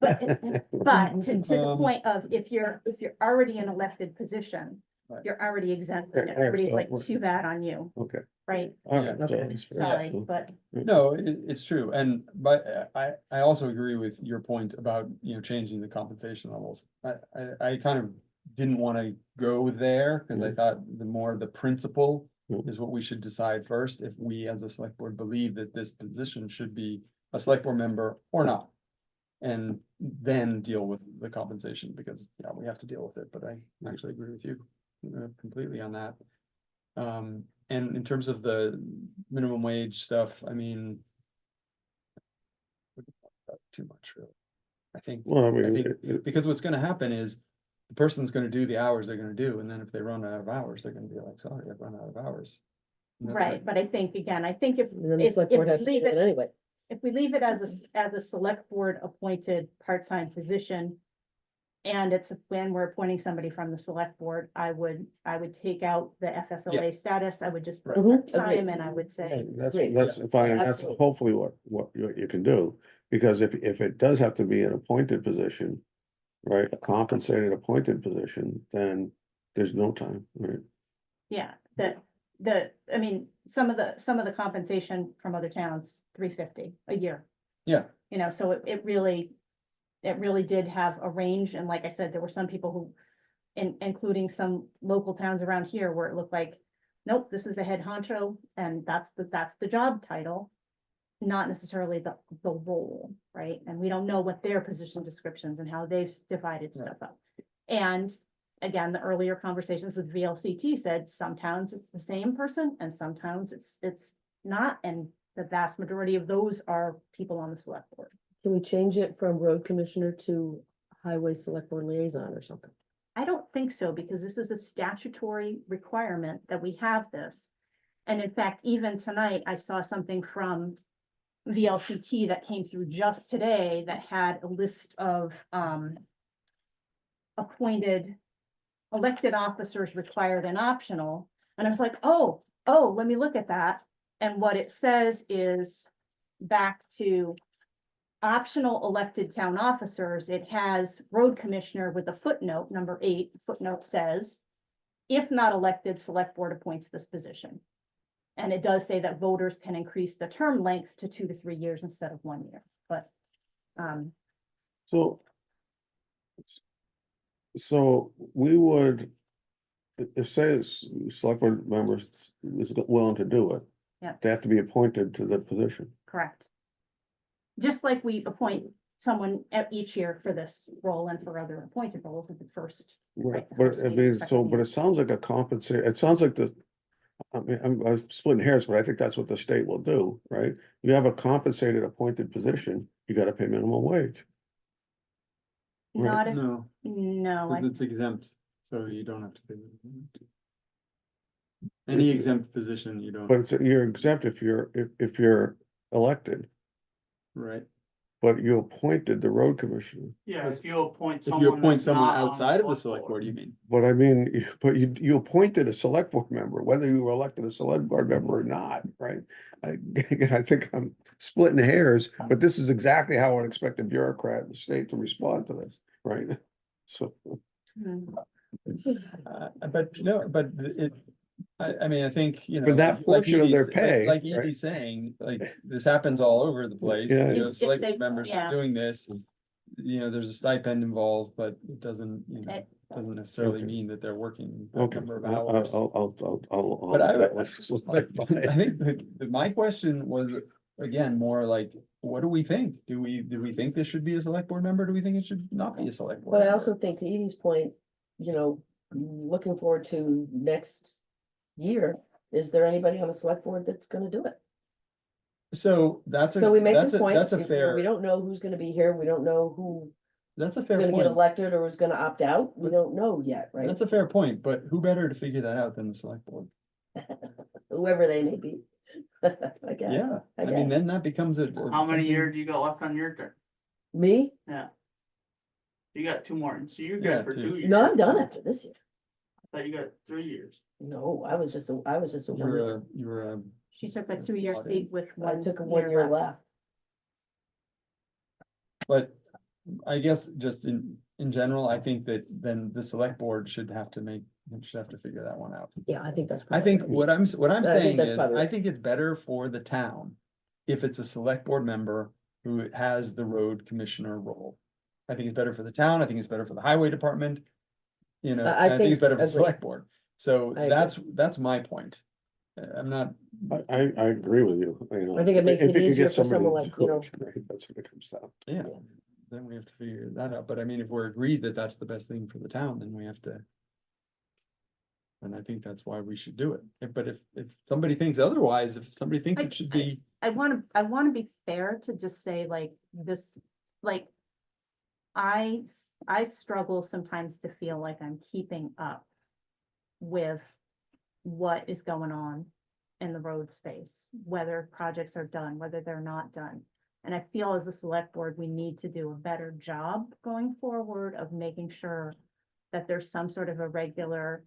S2: But to the
S4: Um,
S2: point of, if you're already an elected position,
S4: Right.
S2: you're already exempt, and
S1: Right,
S2: everybody's
S1: so
S2: like,
S1: we're-
S2: too bad on you,
S1: Okay.
S2: right?
S1: All right,
S3: Yeah,
S1: so
S3: okay.
S1: it's fair,
S2: Sorry,
S1: so-
S2: but
S4: No, it's true, but I also agree with your point about, changing the compensation levels. I kind of didn't want to go there, because I thought the principle
S1: Mm.
S4: is what we should decide first, if we as a select board believe that this position should be a select board member or not. And then deal with the compensation, because, yeah, we have to deal with it, but I actually agree with you completely on that. And in terms of the minimum wage stuff, I mean, too much, really. I think,
S1: Well, I
S4: I
S1: mean,
S4: think, because what's gonna happen is, the person's gonna do the hours they're gonna do, and then if they run out of hours, they're gonna be like, sorry, I've run out of hours. And that's
S2: right, but I think, again, I think if
S3: And then the
S2: if
S3: select
S2: if
S3: board
S2: we
S3: has to do
S2: leave
S3: it
S2: it,
S3: anyway.
S2: if we leave it as a select board appointed part-time position. And it's when we're appointing somebody from the select board, I would take out the FSLA status, I would just put
S3: Mhm,
S2: time,
S3: agreed.
S2: and I would say,
S1: Right, That's
S3: Great.
S1: fine, and that's
S3: Absolutely.
S1: hopefully what you can do, because if it does have to be an appointed position, right, a compensated appointed position, then there's no time, right?
S2: yeah, I mean, some of the compensation from other towns, $350 a year.
S4: Yeah.
S2: So it really did have a range, and like I said, there were some people who, including some local towns around here, where it looked like, nope, this is the head honcho, and that's the job title, not necessarily the role, right? And we don't know what their position descriptions and how they've divided stuff up. And again, the earlier conversations with VLCT said some towns it's the same person, and some towns it's not, and the vast majority of those are people on the select board.
S3: Can we change it from road commissioner to highway select board liaison or something?
S2: I don't think so, because this is a statutory requirement that we have this. And in fact, even tonight, I saw something from VLCT that came through just today that had a list of appointed elected officers required and optional. And I was like, oh, let me look at that. And what it says is back to optional elected town officers. It has road commissioner with a footnote, number 8, footnote says, if not elected, select board appoints this position. And it does say that voters can increase the term length to 2 to 3 years instead of 1 year, but,
S1: So. So we would, if say select board members is willing to do it.
S2: Yeah.
S1: They have to be appointed to the position.
S2: correct. Just like we appoint someone at each year for this role and for other appointed roles at the first.
S1: Right,
S2: the
S1: but
S2: first
S1: I
S2: meeting,
S1: mean,
S2: second
S1: so, but
S2: meeting.
S1: it sounds like a compensate, it sounds like the. I mean, I'm splitting hairs, but I think that's what the state will do, right? You have a compensated appointed position, you gotta pay minimum wage. Right.
S2: Not if,
S4: No,
S2: no, I,
S4: because it's exempt, so you don't have to pay. Any exempt position, you don't,
S1: But it's, you're exempt if you're elected,
S4: right?
S1: but you appointed the road commissioner.
S5: Yeah, if you appoint
S4: If
S5: someone.
S4: you appoint
S5: that's
S4: someone
S5: not on
S4: outside of the
S5: select
S4: select board, you mean?
S1: But I mean, but you appointed a select board member, whether you were elected a select board member or not, right? I think I'm splitting hairs, but this is exactly how I would expect a bureaucrat in the state to respond to this, right? So,
S2: hmm,
S4: But no, but I mean, I think, you know.
S1: For that
S4: like
S1: portion of their
S4: Edie's-
S1: pay,
S4: Like
S1: right?
S4: Edie's saying, like, this happens all over the place,
S1: Yeah,
S4: you know,
S2: If
S4: select
S2: they-
S4: members
S2: yeah.
S4: are doing this. You know, there's a stipend involved, but it doesn't, you know,
S2: It-
S4: doesn't necessarily
S1: Okay.
S4: mean that they're working that
S1: okay,
S4: number of
S1: I'll,
S4: hours.
S1: I'll.
S4: But I,
S1: let that one slide
S4: but
S1: by.
S4: I think that my question was, again, more like, what do we think? Do we think this should be a select board member? Do we think it should not be a select board?
S3: But I
S4: member?
S3: also think to Edie's point, you know, looking forward to next year, is there anybody on the select board that's gonna do it?
S4: So that's
S3: So we make
S4: that's
S3: this point,
S4: that's a
S3: if, you know,
S4: fair,
S3: we don't know who's gonna be here, we don't know who's
S4: that's a fair
S3: gonna get
S4: point.
S3: elected or who's gonna opt out, we don't know yet, right?
S4: That's a fair point, but who better to figure that out than the select board?
S3: Whoever they may be. I guess.
S4: Yeah,
S3: I
S4: I mean,
S3: guess.
S4: then that becomes a.
S5: How many
S4: something-
S5: years do you got left on your term?
S3: Me?
S5: You got 2 more, so you're
S4: Yeah,
S5: good for
S4: 2.
S5: 2 years.
S3: No, I'm done after this year.
S5: I thought you got 3 years.
S3: No, I was just a 1 year.
S4: You were a,
S2: she took a 2-year seat with
S3: I
S2: 1
S3: took a 1 year left.
S4: but I guess just in general, I think that then the select board should have to figure that one out.
S3: Yeah, I think that's.
S4: I think
S3: probably
S4: what I'm
S3: I think
S4: saying
S3: that's
S4: is,
S3: probably
S4: I
S3: right.
S4: think it's better for the town if it's a select board member who has the road commissioner role. I think it's better for the town, I think it's better for the highway department. You know,
S3: I
S4: and I think it's
S3: think-
S4: better for the
S3: agree.
S4: select board. So
S3: I agree.
S4: that's my point. I'm not,
S1: I agree with you, you know.
S3: I think it makes
S1: if
S3: it
S1: you can
S3: easier
S1: get
S3: for
S1: somebody
S3: someone
S1: to
S3: like,
S1: do
S3: you know-
S1: it, right, that's what it comes down.
S4: yeah, then we have to figure that out. But I mean, if we're agreed that that's the best thing for the town, then we have to. And I think that's why we should do it. But if somebody thinks otherwise, if somebody thinks it should be,
S2: I wanna be fair to just say like this, like. I struggle sometimes to feel like I'm keeping up with what is going on in the road space, whether projects are done, whether they're not done. And I feel as a select board, we need to do a better job going forward of making sure that there's some sort of a regular,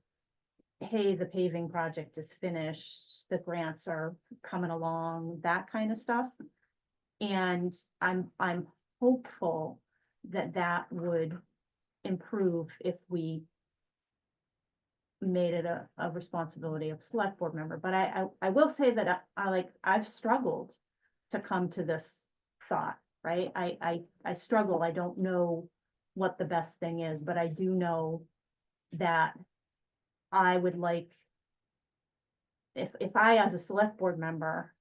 S2: hey, the paving project is finished, the grants are coming along, that kind of stuff. And I'm hopeful that that would improve if we made it a responsibility of select board member. But I will say that I've struggled to come to this thought, right? I struggle, I don't know what the best thing is, but I do know that I would like, if I, as a select board member,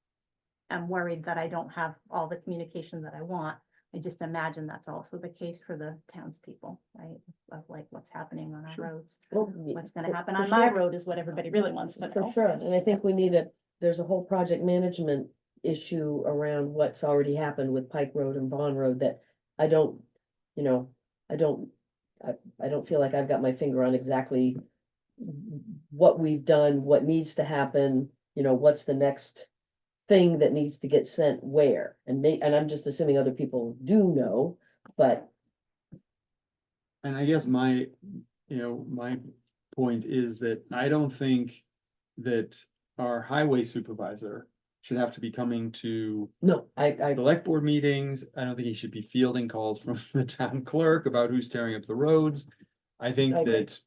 S2: am worried that I don't have all the communication that I want, I just imagine that's also the case for the townspeople, right? Of like what's happening on our
S4: Sure.
S2: roads.
S3: Well,
S2: What's gonna
S3: for-
S2: happen
S3: for
S2: on my
S3: sure.
S2: road is what everybody really wants to
S3: For
S2: know.
S3: sure, and I think we need there's a whole project management issue around what's already happened with Pike Road and Vaughn Road that I don't, you know, I don't feel like I've got my finger on exactly what we've done, what needs to happen, you know, what's the next thing that needs to get sent where, and I'm just assuming other people do know, but
S4: And I guess my, my point is that I don't think that our highway supervisor should have to be coming to
S3: No, I,
S4: select board meetings. I don't think he should be fielding calls from the town clerk about who's tearing up the roads. I think
S3: I agree.
S4: that,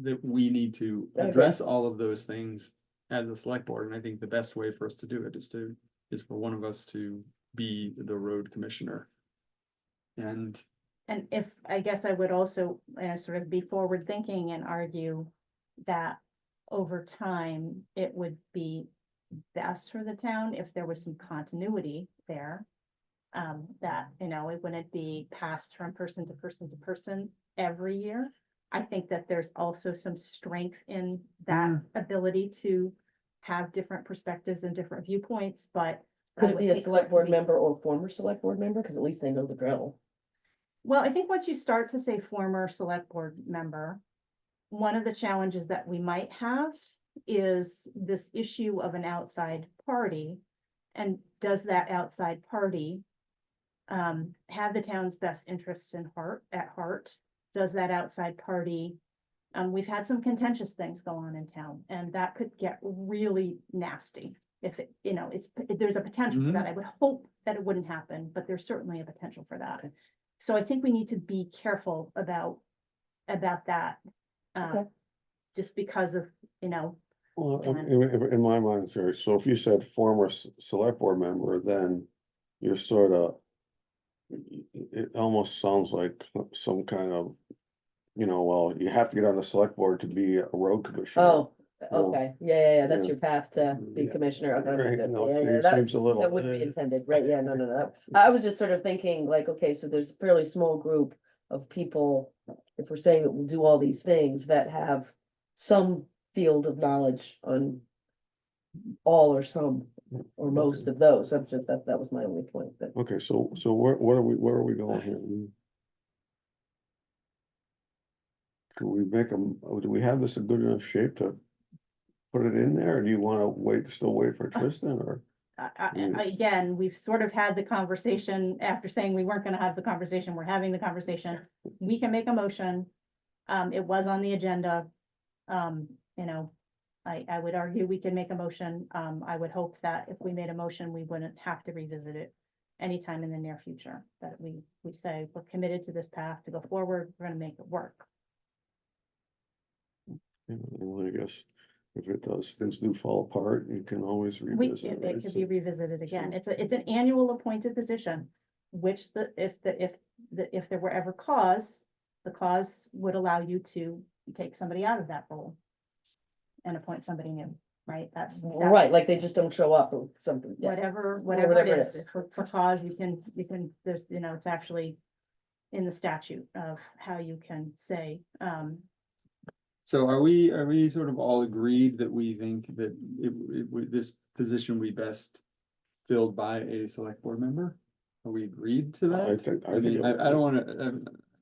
S4: that we need to
S3: I agree.
S4: address all of those things as a select board, and I think the best way for us to do it is for one of us to be the road commissioner. And
S2: And if, I guess I would also, sort of be forward thinking and argue that over time, it would be best for the town if there was some continuity there. That, it wouldn't be passed from person to person to person every year. I think that there's also some strength in that ability to have different perspectives and different viewpoints, but. I
S3: could it
S2: would
S3: be a
S2: hate for
S3: select
S2: to
S3: board
S2: be-
S3: member or former select board member? Cause at least they know the drill.
S2: Well, I think once you start to say former select board member, one of the challenges that we might have is this issue of an outside party. And does that outside party have the town's best interests at heart? Does that outside party, we've had some contentious things go on in town, and that could get really nasty. If it, there's a potential for that. I would hope that it wouldn't happen, but there's certainly a potential for that.
S3: Okay.
S2: So I think we need to be careful about that.
S3: Okay.
S2: Just because of,
S1: Well,
S2: And-
S1: in my mind, Jerry, so if you said former select board member, then you're sort of. It almost sounds like some kind of, well, you have to get on the select board to be a road commissioner.
S3: Oh,
S1: Well,
S3: okay, yeah, that's
S1: yeah.
S3: your path to be
S1: Yeah.
S3: commissioner. Okay, okay,
S1: Right,
S3: good.
S1: no,
S3: Yeah,
S1: it
S3: that-
S1: seems a little.
S3: That wouldn't be intended, right? Yeah, no. I was just sort of thinking like, okay, so there's a fairly small group of people, if we're saying that we'll do all these things, that have some field of knowledge on all or some or most of those. I'm just, that was my only point, that
S1: Okay, so where are we going here? Can we do we have this in good enough shape to put it in there, or do you wanna still wait for Tristan, or? Yes.
S2: again, we've sort of had the conversation after saying we weren't gonna have the conversation, we're having the conversation. We can make a motion. It was on the agenda. I would argue we can make a motion. I would hope that if we made a motion, we wouldn't have to revisit it anytime in the near future, that we say we're committed to this path to go forward, we're gonna make it work.
S1: Well, I guess if it does, things do fall apart, you can always revisit.
S2: It
S1: right?
S2: could
S1: So-
S2: be revisited again. It's an annual appointed position, which if there were ever cause, the cause would allow you to take somebody out of that role and appoint somebody new, right?
S3: right, like they just don't show up or something. Yeah.
S2: Whatever
S3: whatever
S2: it
S3: it
S2: is,
S3: is.
S2: for cause, you can, there's, it's actually in the statute of how you can say,
S4: so are we sort of all agreed that we think that this position would be best filled by a select board member? Are we agreed to
S1: I
S4: that?
S1: think,
S4: I mean, I don't wanna,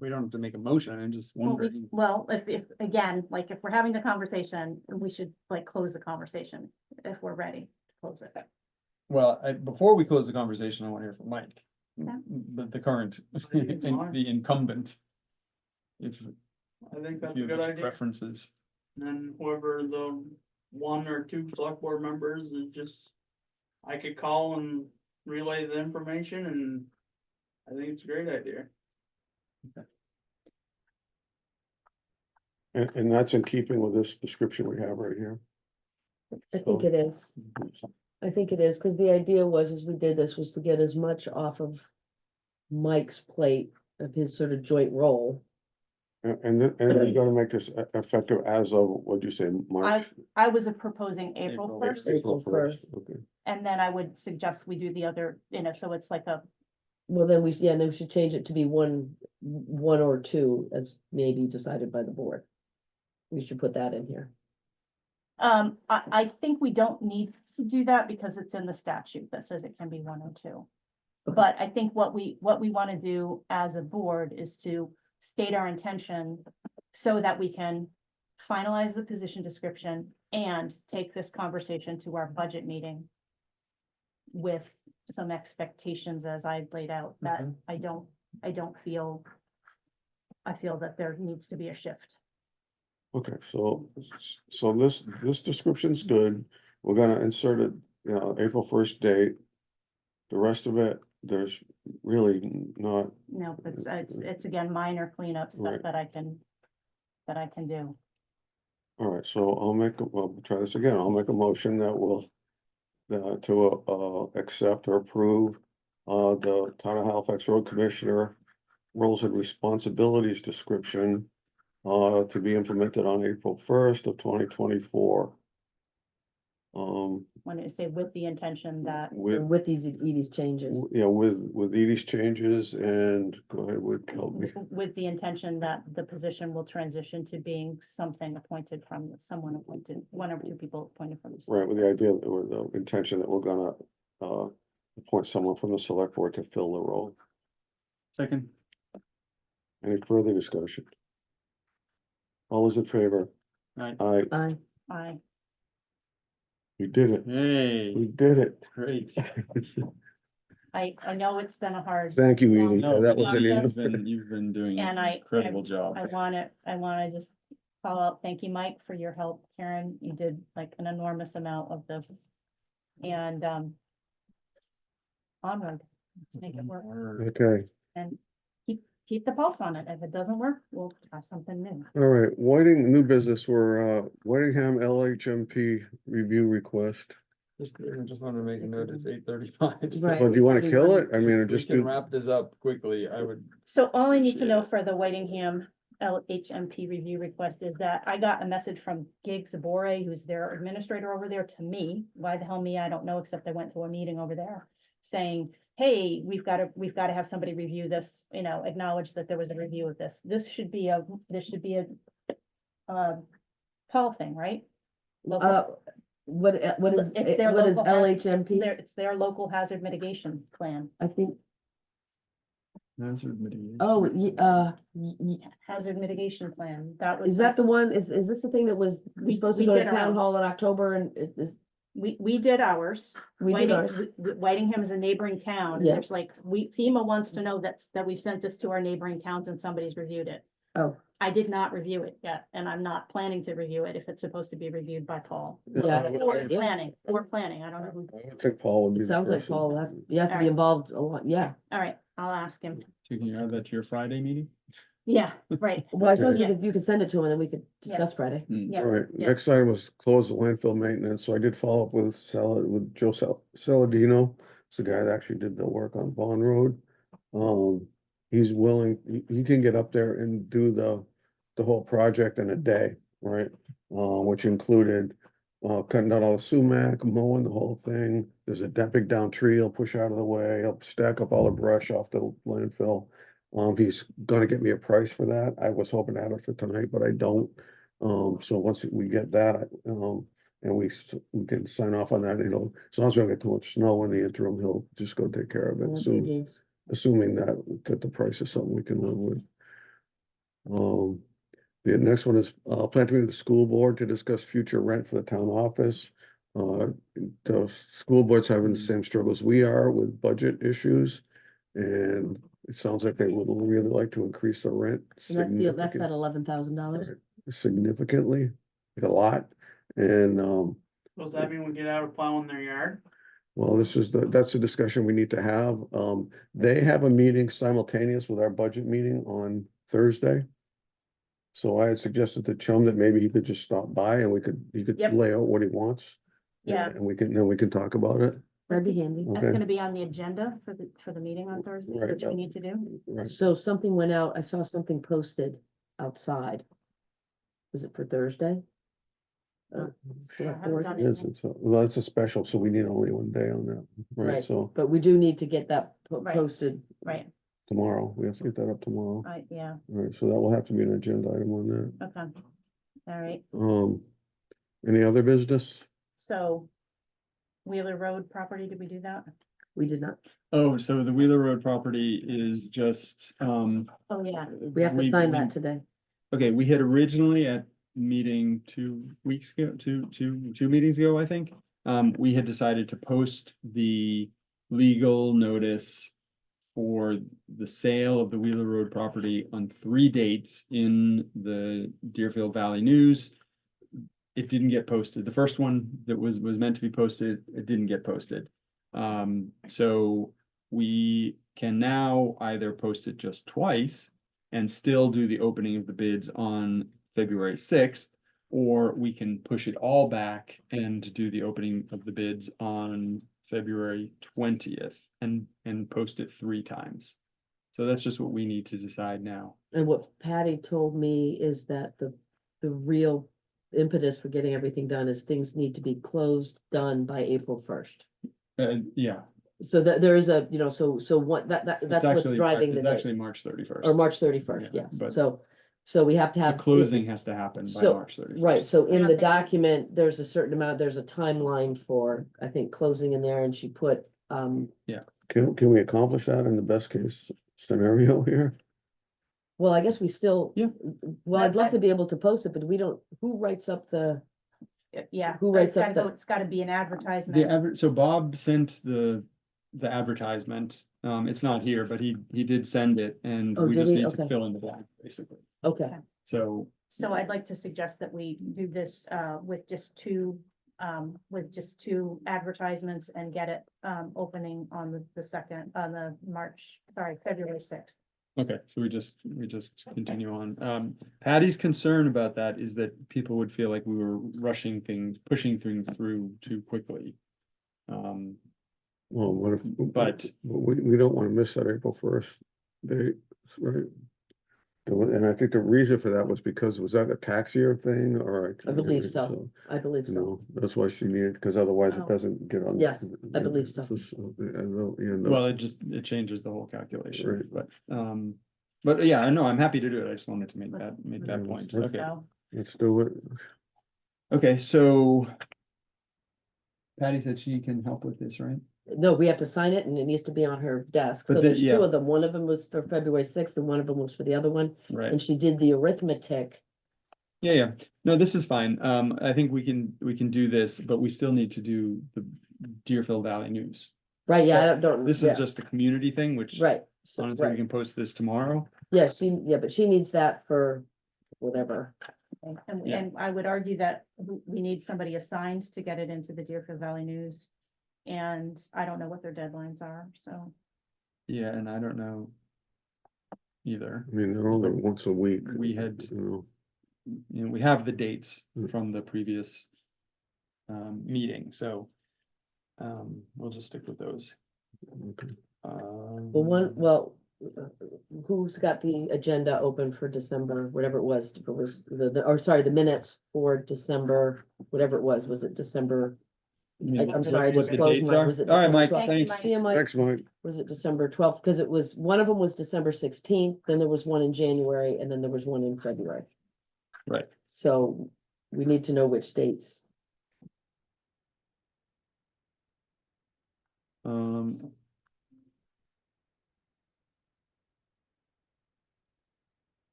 S4: we don't have to make a motion, I'm just wondering.
S2: well, if, again, like, if we're having the conversation, we should like close the conversation if we're ready to close it.
S4: Well, before we close the conversation, I wanna hear from Mike.
S2: Okay.
S4: The current,
S5: think it's fine.
S4: the incumbent. If
S5: I think that's a
S4: you
S5: good
S4: have
S5: idea.
S4: preferences.
S5: And then whoever the one or two select board members is just, I could call and relay the information, and I think it's a great idea.
S1: and that's in keeping with this description we have right here.
S3: I think it is. I think it is, because the idea was, as we did this, was to get as much off of Mike's plate of his sort of joint role.
S1: And we're gonna make this effective as of, what'd you say, March?
S2: I was proposing April
S4: April.
S2: 1st,
S3: April 1st.
S1: Okay,
S2: and then I would suggest we do the other, so it's like a,
S3: Well, then then we should change it to be one or two, as maybe decided by the board. We should put that in here.
S2: I think we don't need to do that because it's in the statute that says it can be 1 or 2.
S3: Okay.
S2: But I think what we want to do as a board is to state our intention so that we can finalize the position description and take this conversation to our budget meeting with some expectations as I laid out, that
S4: Mhm.
S2: I don't feel I feel that there needs to be a shift.
S1: Okay, so this description's good. We're gonna insert it, April 1st date. The rest of it, there's really not,
S2: No, it's again, minor cleanup stuff
S1: Right.
S2: that I can do.
S1: all right, so we'll try this again. I'll make a motion that will to accept or approve the Town of Halifax Road Commissioner roles and responsibilities description to be implemented on April 1st of 2024.
S2: When I say with the intention that,
S3: With these Edie's changes.
S1: with Edie's changes and go ahead help me.
S2: with the intention that the position will transition to being something appointed from someone appointed, one or two people appointed from. the
S1: Right, with the idea or the intention that we're gonna appoint someone from the select board to fill the role.
S4: Second,
S1: Any further discussion? All those in favor?
S4: Aye.
S1: Aye,
S2: I,
S1: we did it,
S4: hey,
S1: we did it.
S4: great.
S2: I know it's been a hard.
S1: Thank you,
S2: long
S1: Edie.
S4: No,
S1: That was
S4: you've been doing
S2: And
S4: an
S2: I-
S4: incredible job.
S2: I wanna just call out, thank you, Mike, for your help. Karen, you did like an enormous amount of this. And, onward, let's make it work
S1: Okay,
S2: and keep the pulse on it. If it doesn't work, we'll try something new.
S1: all right, Whiting, new business, we're Whitingham LHMP review request.
S4: Just wanted to make a note, it's 8:35.
S3: Right.
S1: Well, do you wanna kill it? I mean, or
S4: If we
S1: just
S4: can
S1: do,
S4: wrap this up quickly, I would,
S2: So all I need to know
S4: Appreciate it.
S2: for the Whitingham LHMP review request is that I got a message from Gig Zabore, who's their administrator over there, to me. Why the hell me, I don't know, except I went to a meeting over there. Saying, hey, we've got to have somebody review this, acknowledge that there was a review of this. This should be a Paul thing, right? Local-
S3: What is,
S2: If
S3: what is
S2: local has-
S3: LHMP?
S2: It's their local hazard mitigation plan.
S3: I think,
S4: hazard mitigation.
S3: oh,
S2: Hazard mitigation plan, that was.
S3: is that the one, is this the thing that was
S2: We-
S3: supposed to
S2: we
S3: go to
S2: did our
S3: town
S2: own.
S3: hall in October and it is,
S2: We did ours.
S3: we did ours?
S2: Whitingham is a neighboring town, and
S3: Yeah.
S2: there's like, FEMA wants to know that we've sent this to our neighboring towns and somebody's reviewed it.
S3: Oh,
S2: I did not review it yet, and I'm not planning to review it if it's supposed to be reviewed by Paul.
S3: yeah.
S2: Or
S3: Yeah.
S2: planning, I don't know who,
S1: I would think Paul would be
S3: It
S1: the
S3: sounds like
S1: person.
S3: Paul has, he has to be
S2: Alright.
S3: involved a lot, yeah.
S2: all right, I'll ask him.
S4: So can you add that to your Friday meeting?
S2: Yeah, right,
S3: Well, I suppose
S2: Yeah.
S3: you could send it to him and then we could
S2: Yeah.
S3: discuss Friday.
S2: yeah,
S1: All right,
S2: yeah.
S1: next item was close the landfill maintenance, so I did follow up with Joe Saladino. It's the guy that actually did the work on Bond Road. He's willing, he can get up there and do the whole project in a day, right? Which included cutting down all the sumac, mowing the whole thing. There's a big down tree he'll push out of the way, he'll stack up all the brush off the landfill. He's gonna get me a price for that. I was hoping to have it for tonight, but I don't. So once we get that, and we can sign off on that, as long as we don't get too much snow in the interim, he'll just go take care of it, assuming that the price is something we can live with. The next one is, plan to meet with the school board to discuss future rent for the town office. The school board's having the same struggles we are with budget issues. And it sounds like they would really like to increase the rent.
S3: And that's that $11,000.
S1: Significantly, like a lot. And,
S5: Does that mean we get out of plowing their yard?
S1: well, that's a discussion we need to have. They have a meeting simultaneous with our budget meeting on Thursday. So I had suggested to Chum that maybe he could just stop by and he could
S2: Yep.
S1: lay out what he wants.
S2: Yeah.
S1: And then we can talk about it.
S3: That'd be handy.
S2: That's
S1: Okay.
S2: gonna be on the agenda for the meeting on Thursday,
S1: Right,
S2: which we need to do.
S1: Right.
S3: So something went out, I saw something posted outside. Was it for Thursday? Select
S2: haven't
S3: board?
S2: done
S1: It is, well, it's a special, so we need only one day on that, right?
S3: Right.
S1: So
S3: But we do need to get that
S2: Right.
S3: posted.
S2: Right,
S1: tomorrow, we have to get that up tomorrow.
S2: yeah,
S1: All right, so that will have to be an agenda item on that.
S2: okay. All right,
S1: Any other business?
S2: so Wheeler Road property, did we do that?
S3: We did not.
S4: Oh, so the Wheeler Road property is just,
S2: Oh, yeah,
S3: We have to
S4: We-
S3: sign
S4: we-
S3: that today.
S4: okay, we had originally at meeting 2 weeks ago, two meetings ago, I think. We had decided to post the legal notice for the sale of the Wheeler Road property on 3 dates in the Deerfield Valley News. It didn't get posted. The first one that was meant to be posted, it didn't get posted. So we can now either post it just twice and still do the opening of the bids on February 6th, or we can push it all back and do the opening of the bids on February 20th and post it 3 times. So that's just what we need to decide now.
S3: And what Patty told me is that the real impetus for getting everything done is things need to be closed, done by April 1st.
S4: Yeah,
S3: So that there is a, you know, so what, that's what's
S4: actually,
S3: driving the
S4: it's
S3: date,
S4: actually March 31st.
S3: or March 31st,
S4: Yeah,
S3: yes,
S4: but
S3: so we have to
S4: The
S3: have.
S4: closing has to happen by
S3: So,
S4: March 31st.
S3: Right, so in the
S2: Nothing.
S3: document, there's a certain amount, there's a timeline for, I think, closing in there, and she put,
S1: Can we accomplish that in the best case scenario here?
S3: well, I guess we still.
S4: Yeah.
S3: Well, I'd love
S2: That-
S3: to be able to post it, but we don't, who writes up the,
S2: Yeah.
S3: Who writes
S2: it's gotta
S3: up
S2: go-
S3: the-
S2: It's gotta be an
S4: The
S2: advertisement.
S4: so Bob sent the advertisement. It's not here, but he did send it, and
S3: Oh,
S4: we
S3: did
S4: just
S3: he?
S4: need to
S3: Okay.
S4: fill in the blank, basically.
S3: okay,
S4: So
S2: So I'd like to suggest that we do this with just two advertisements and get it opening on the second, on the February 6th.
S4: okay, so we just continue on. Patty's concern about that is that people would feel like we were rushing things, pushing things through too quickly.
S1: Well, what if?
S4: But-
S1: We don't wanna miss that April 1st date, right? And I think the reason for that was because, was that a tax year thing, or?
S3: I believe so. I believe
S1: You
S3: so.
S1: know, that's why she needed, because otherwise
S2: Oh.
S1: it doesn't get on.
S3: Yes, I believe so.
S4: Well, it changes the whole calculation,
S1: Right.
S4: but yeah, I know, I'm happy to do it. I just wanted to make
S2: Let's-
S4: that point.
S1: let's
S4: Okay,
S2: So,
S1: Let's do it.
S4: okay, so Patty said she can help with this, right?
S3: No, we have to sign it and it needs to be on her desk.
S4: But
S3: So
S4: then-
S3: there's 2
S4: yeah.
S3: of them. One of them was for February 6th and one of them was for the other one.
S4: Right.
S3: And she did the arithmetic.
S4: Yeah. No, this is fine. I think we can do this, but we still need to do the Deerfield Valley News.
S3: Right, yeah, I
S4: Yeah,
S3: don't.
S4: This
S3: yeah,
S4: is just the community thing, which
S3: Right, so,
S4: honestly, we
S3: right,
S4: can post this tomorrow.
S3: yeah, but she needs that for whatever.
S2: and
S4: Yeah.
S2: I would argue that we need somebody assigned to get it into the Deerfield Valley News. And I don't know what their deadlines are, so.
S4: Yeah, and I don't know either.
S1: I mean, they're only once a week.
S4: We had-
S1: You know,
S4: You know, we have the dates
S1: Mm.
S4: from the previous meeting, so we'll just stick with those.
S1: okay.
S3: Well, who's got the agenda open for December, whatever it was, if it was the minutes for December, whatever it was it December? I'm sorry, I
S4: What
S3: just
S4: the
S3: closed
S4: dates
S3: mine.
S4: are?
S3: Was it
S4: All right,
S3: December
S4: Mike,
S3: 12th?
S2: Thank you,
S4: thanks.
S2: Mike.
S3: See you, Mike,
S1: Thanks, Mike.
S3: was it December 12th? Because it was, one of them was December 16th, then there was one in January, and then there was one in February.
S4: Right.
S3: So we need to know which dates.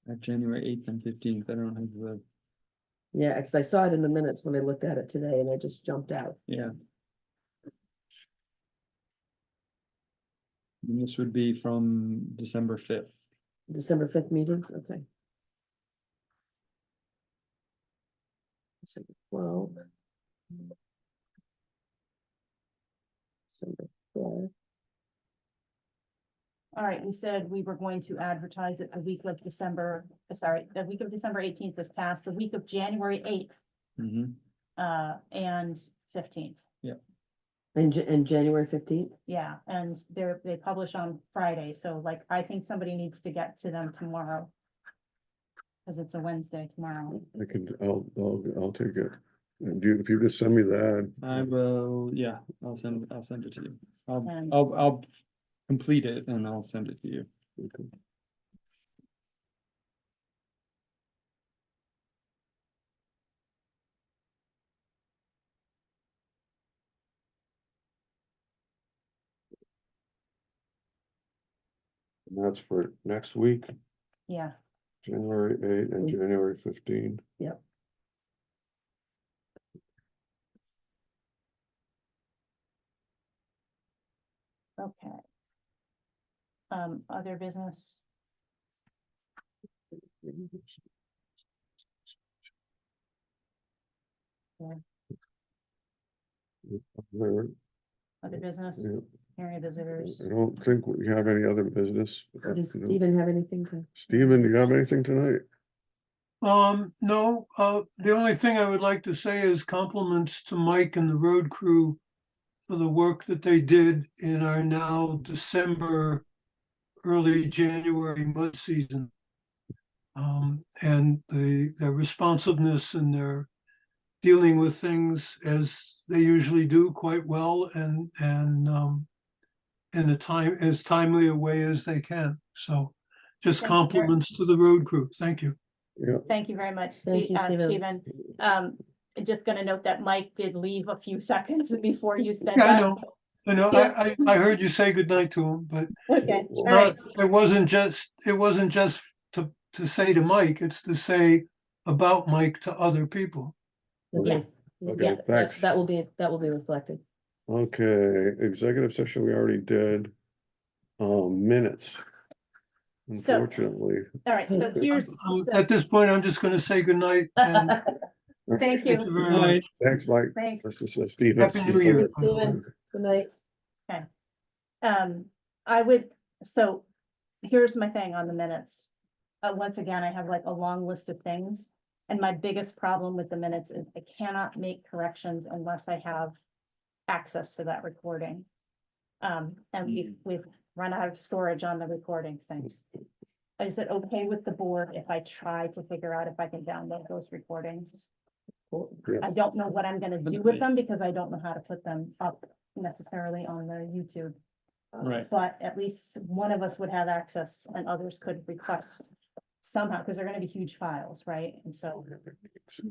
S4: At January 8th and 15th, I don't have the,
S3: Yeah, because I saw it in the minutes when I looked at it today and I just jumped out.
S4: yeah. And this would be from December 5th.
S3: December 5th meeting, okay. December 12. December 12.
S2: All right, we said we were going to advertise it the week of December 18th is passed, the week of January 8th,
S4: Mhm.
S2: and 15th.
S3: And January 15th?
S2: Yeah, and they publish on Friday, so like, I think somebody needs to get to them tomorrow. Cause it's a Wednesday tomorrow.
S1: I'll take it. And if you just send me that.
S4: I will, yeah, I'll send it to you.
S2: And-
S4: I'll complete it and I'll send it to you.
S1: Okay. And that's for next week,
S2: Yeah,
S1: January 8th and
S3: Mm.
S1: January 15th.
S3: Yep.
S2: Okay. Other business,
S1: There-
S2: other business,
S1: yeah,
S2: hearing visitors.
S1: I don't think we have any other business.
S3: Does
S1: You know.
S3: Stephen have anything to?
S1: Stephen, do you have anything tonight?
S6: No, the only thing I would like to say is compliments to Mike and the road crew for the work that they did in our now December, early January mud season. And their responsiveness and their dealing with things as they usually do quite well and in as timely a way as they can. So just
S2: Thank you very-
S6: compliments to the road crew. Thank you.
S1: Yeah,
S2: Thank you very much,
S3: Thank you, Stephen.
S2: Stephen. Just gonna note that Mike did leave a few seconds before you said
S6: Yeah, I
S2: that.
S6: know. I know,
S2: Yeah.
S6: I heard you say goodnight to him, but
S2: Okay,
S6: it's
S2: all right,
S6: not, it wasn't just to say to Mike, it's to say about Mike to other people.
S3: Agreed.
S1: Okay,
S3: Yeah,
S1: thanks.
S3: that will be reflected.
S1: okay, executive session we already did. Minutes.
S2: So-
S1: Unfortunately,
S2: all right, so here's, so-
S6: At this point, I'm just gonna say goodnight and
S2: thank
S6: thank you
S2: you,
S6: very
S4: Good night.
S6: much.
S1: thanks, Mike.
S2: thanks.
S1: This is Stephen.
S6: Happy New Year.
S3: Stephen. Good night.
S2: I would, so here's my thing on the minutes. Once again, I have like a long list of things. And my biggest problem with the minutes is I cannot make corrections unless I have access to that recording. And we've run out of storage on the recording things. Is it okay with the board if I try to figure out if I can download those recordings? I don't know what I'm gonna do with them because I don't know how to put them up necessarily on the YouTube.
S4: Right.
S2: But at least one of us would have access and others could request somehow, because they're gonna be huge files, right? And so,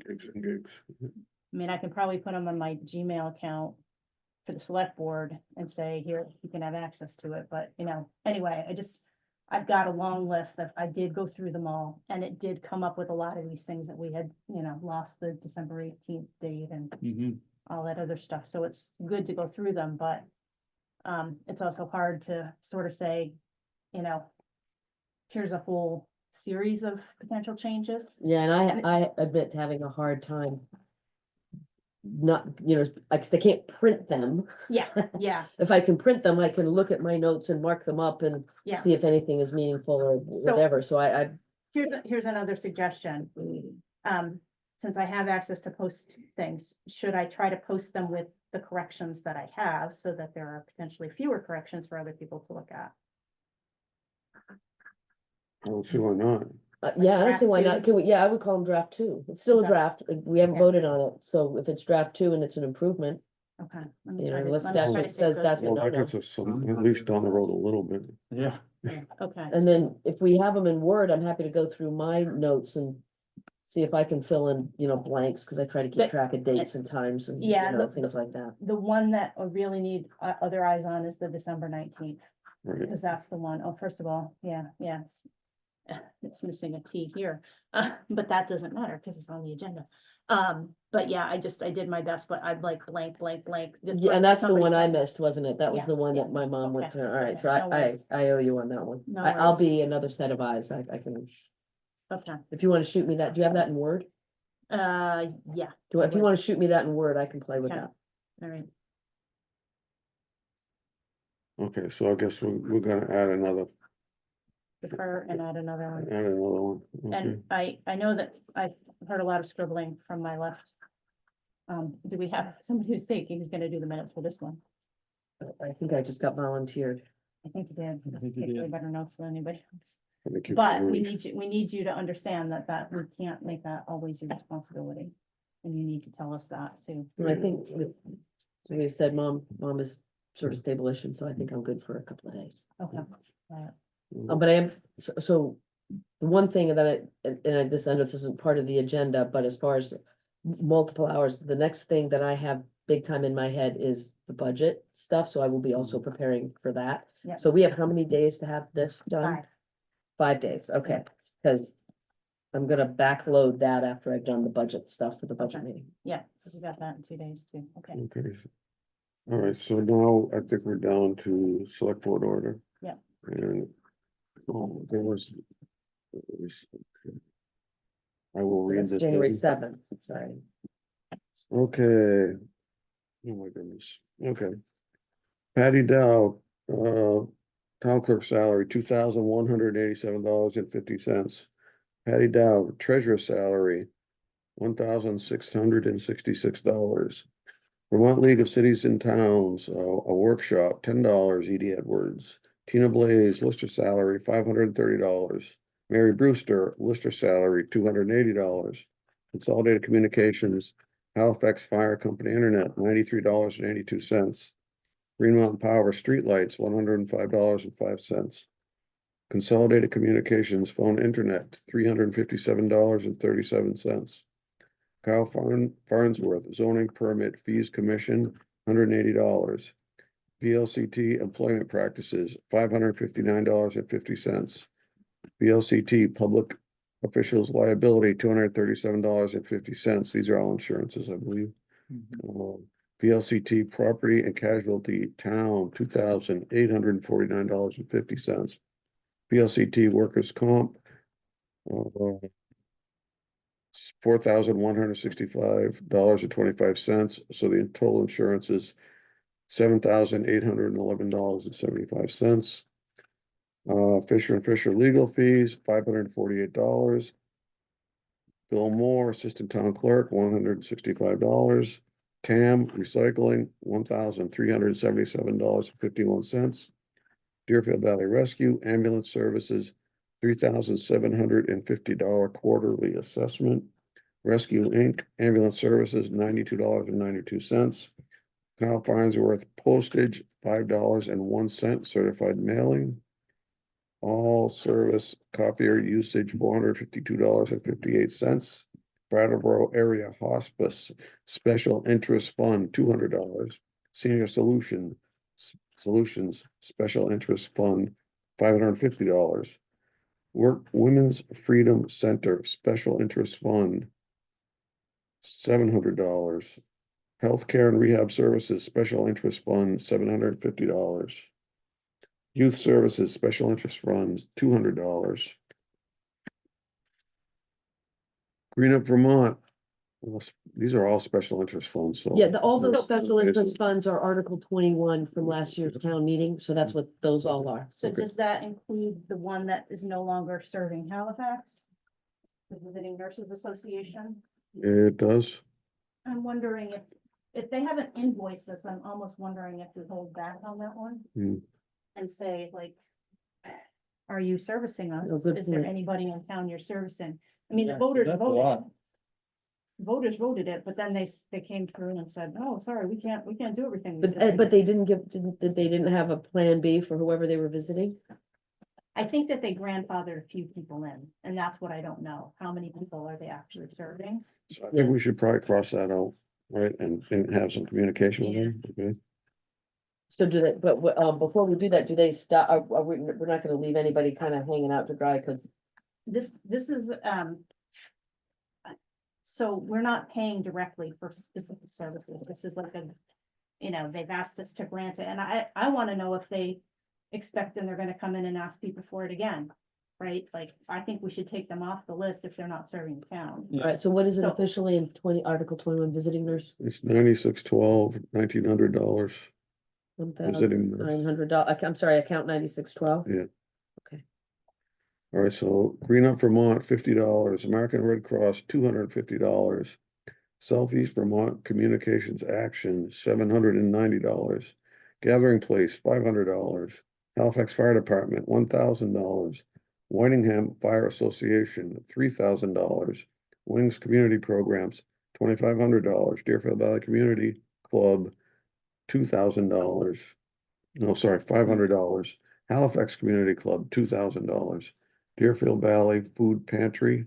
S1: Gigs and gigs.
S2: I mean, I can probably put them on my Gmail account for the select board and say, here, you can have access to it, but anyway, I've got a long list that I did go through them all, and it did come up with a lot of these things that we had, lost the December 18th date and
S4: Mhm.
S2: all that other stuff, so it's good to go through them, but it's also hard to sort of say, here's a whole series of potential changes.
S3: Yeah, and I admit to having a hard time. Not, because I can't print them.
S2: Yeah, yeah,
S3: If I can print them, I can look at my notes and mark them up and
S2: yeah.
S3: see if anything is meaningful or
S2: So-
S3: whatever, so I.
S2: Here's another suggestion. Since I have access to post things, should I try to post them with the corrections that I have so that there are potentially fewer corrections for other people to look at?
S1: I don't see why not.
S3: Yeah, I don't see why
S2: draft
S3: not,
S2: two?
S3: I would call them draft 2, it's still a
S2: Okay.
S3: draft, we haven't
S2: Okay.
S3: voted on it, so if it's draft 2 and it's an improvement.
S2: Okay. let me try to-
S3: Unless
S2: let me try to
S3: statute
S2: stay
S3: says
S2: good.
S3: that's
S1: Well,
S3: no,
S1: that
S3: no.
S1: gets us some, at least down the road a little bit.
S4: Yeah.
S2: Yeah, okay.
S3: And then if we have them in Word, I'm happy to go through my notes and see if I can fill in, blanks, because I try to keep
S2: But-
S3: track of dates and times and,
S2: Yeah,
S3: things like that.
S2: The one that I really need other eyes on is the December 19th,
S1: Right,
S2: because that's the one. Oh, first of all, yeah, it's missing a T here, but that doesn't matter because it's on the agenda. But yeah, I did my best, but I'd like blank.
S3: Yeah, and that's the
S2: Somebody
S3: one I
S2: sent me.
S3: missed, wasn't it? That was
S2: Yeah,
S3: the one
S2: yeah,
S3: that my mom
S2: it's
S3: went
S2: okay,
S3: through,
S2: it's
S3: all right,
S2: okay,
S3: so
S2: no
S3: I
S2: worries.
S3: owe you on that one.
S2: No
S3: I'll
S2: worries.
S3: be another set of eyes, I can,
S2: Okay,
S3: if you wanna shoot me that, do you have that in Word?
S2: yeah,
S3: If you wanna shoot me that in Word, I can play with
S2: Okay.
S3: that.
S2: all right.
S1: okay, so I guess we're gonna add another
S2: Defer and add another one.
S1: one, okay.
S2: And I know that I've heard a lot of scribbling from my left. Do we have somebody who's gonna do the minutes for this one?
S3: I think I just got volunteered.
S2: I think you did.
S4: I think you
S2: Take way
S4: did.
S2: better notes than anybody else.
S1: Thank you
S2: But
S1: for
S2: we
S1: yours.
S2: need you to understand that we can't make that always your responsibility. And you need to tell us that too.
S3: And I think, so we said, mom is sort of stable-ish, and so I think I'm good for a couple of days.
S2: Okay.
S3: But I am, so the one thing that I know this isn't part of the agenda, but as far as multiple hours, the next thing that I have big time in my head is the budget stuff, so I will be also preparing for that.
S2: Yep.
S3: So we have how many days to have this done?
S2: 5.
S3: 5 days, okay, because I'm gonna backload that after I've done the budget stuff for the budget
S2: Okay.
S3: meeting.
S2: Yeah, so we got that in 2 days too. Okay.
S1: Okay, All right, so now I think we're down to select board order.
S2: Yeah.
S1: And, there was. I will read
S3: That's
S1: this.
S3: January
S1: down.
S3: 7th, sorry.
S1: Okay. Oh my goodness, okay. Patty Dow, town clerk salary, $2,187.50. Patty Dow, treasurer salary, $1,666. Vermont League of Cities and Towns, a workshop, $10, Edie Edwards. Tina Blaze, lister salary, $530. Mary Brewster, lister salary, $280. Consolidated Communications, Halifax Fire Company Internet, $93.82. Green Mountain Power Streetlights, $105.05. Consolidated Communications Phone Internet, $357.37. Kyle Farnsworth, zoning permit fees commission, $180. VLCT employment practices, $559.50. VLCT public officials liability, $237.50. These are all insurances, I believe. VLCT property and casualty town, $2,849.50. VLCT workers' comp, $4,165.25. So the total insurance is $7,811.75. Fisher and Fisher legal fees, $548. Bill Moore, assistant town clerk, $165. TAM recycling, $1,377.51. Deerfield Valley Rescue ambulance services, $3,750 quarterly assessment. Rescue Inc. ambulance services, $92.92. Kyle Farnsworth postage, $5.01 certified mailing. All service copier usage, $452.58. Brattleboro Area Hospice Special Interest Fund, $200. Senior Solutions Special Interest Fund, $550. Women's Freedom Center Special Interest Fund, $700. Healthcare and Rehab Services Special Interest Fund, $750. Youth Services Special Interest Funds, $200. Green Up Vermont, well, these are all special interest funds, so.
S3: Yeah, all those
S1: there's-
S3: special interest funds are Article 21 from last year's town meeting, so that's what those all are.
S2: So
S1: Okay.
S2: does that include the one that is no longer serving Halifax? The Visiting Nurses Association?
S1: It does.
S2: I'm wondering if they haven't invoiced us, I'm almost wondering if we hold back on that one.
S1: Hmm.
S2: And say like, are you servicing us?
S3: Oh, good
S2: Is there
S3: point.
S2: anybody in town you're servicing? I mean, the
S4: Yeah,
S2: voters
S4: that's a
S2: voted.
S4: lot.
S2: Voters voted it, but then they came through and said, no, sorry, we can't do everything. we
S3: But,
S2: said."
S3: but they didn't have a plan B for whoever they were visiting?
S2: I think that they grandfathered a few people in, and that's what I don't know. How many people are they actually serving?
S1: So I think we should probably cross that out, right, and have some communication with them, okay?
S3: So do they, but, before we do that, do they stop, we're not gonna leave anybody kind of hanging out to dry, cause
S2: This is, so we're not paying directly for specific services. This is like they've asked us to grant it, and I want to know if they expect and they're gonna come in and ask people for it again, right? Like, I think we should take them off the list if they're not serving the town.
S4: Yeah.
S3: alright, so what is it
S2: So-
S3: officially in Article 21, visiting nurse?
S1: It's $96.12, $1,900. Visiting nurse.
S3: $1,900, I'm sorry, account 9612?
S1: All right, so Green Up Vermont, $50. American Red Cross, $250. Southeast Vermont Communications Action, $790. Gathering Place, $500. Halifax Fire Department, $1,000. Whitingham Fire Association, $3,000. Wings Community Programs, $2,500. Deerfield Valley Community Club, $2,000. No, sorry, $500. Halifax Community Club, $2,000. Deerfield Valley Food Pantry,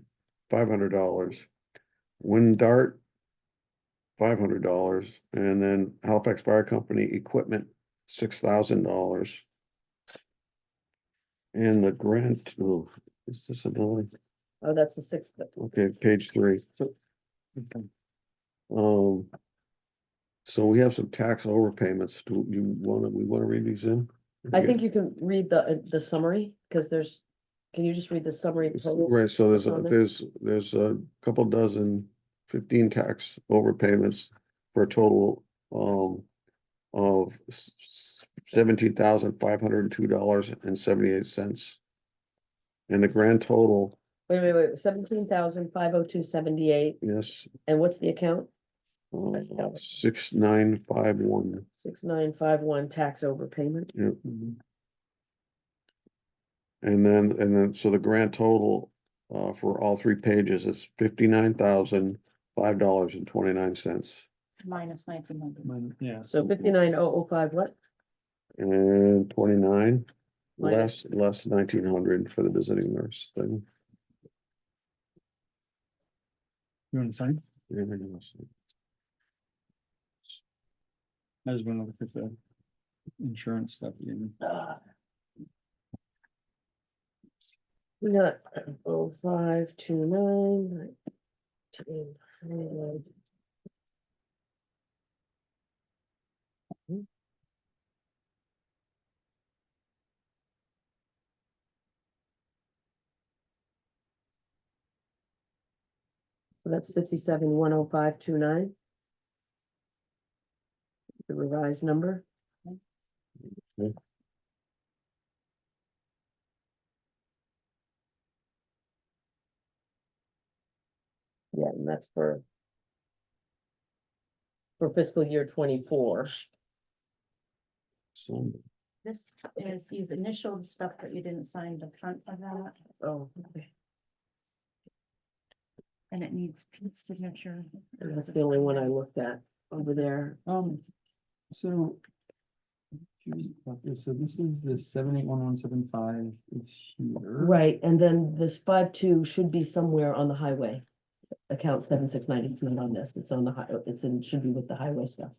S1: $500. Wind Dart, $500, and then Halifax Fire Company Equipment, $6,000. And the grant, oh, is this another?
S3: Oh, that's the 6th.
S1: Okay, page 3.
S4: Okay.
S1: So we have some tax overpayments. We wanna read these in?
S3: I think you can read the summary, because can you just read the summary? total?
S1: Right, so
S3: what's on there?
S1: there's a couple dozen, 15 tax overpayments for a total, of $17,502.78. And the grand total,
S3: Wait, 17,502.78,
S1: yes,
S3: and what's the account?
S1: 6951.
S3: 6951 tax overpayment.
S1: Yep.
S4: Mhm.
S1: And then, so the grand total, for all three pages is $59,005.29.
S2: minus 1,900.
S4: Yeah.
S3: So 59,005 what?
S1: And 29,
S3: Minus-
S1: less 1,900 for the visiting nurse thing.
S4: You want to sign?
S1: Yeah, I guess.
S4: I just want to look at the insurance stuff again.
S3: We got 0529. 1900. So that's 57,105.29. The revised number.
S1: Okay.
S3: Yeah, and that's for fiscal year 24.
S1: So,
S2: This is, you've initialed stuff, but you didn't sign the front of that,
S3: Oh, okay.
S2: and it needs Pete's signature.
S3: That's the only one I looked at over there.
S4: So. Curious about this. So this is the 781175 is here.
S3: Right, and then this 52 should be somewhere on the highway. Account 769, it's not on this, it's on the should be with the highway stuff.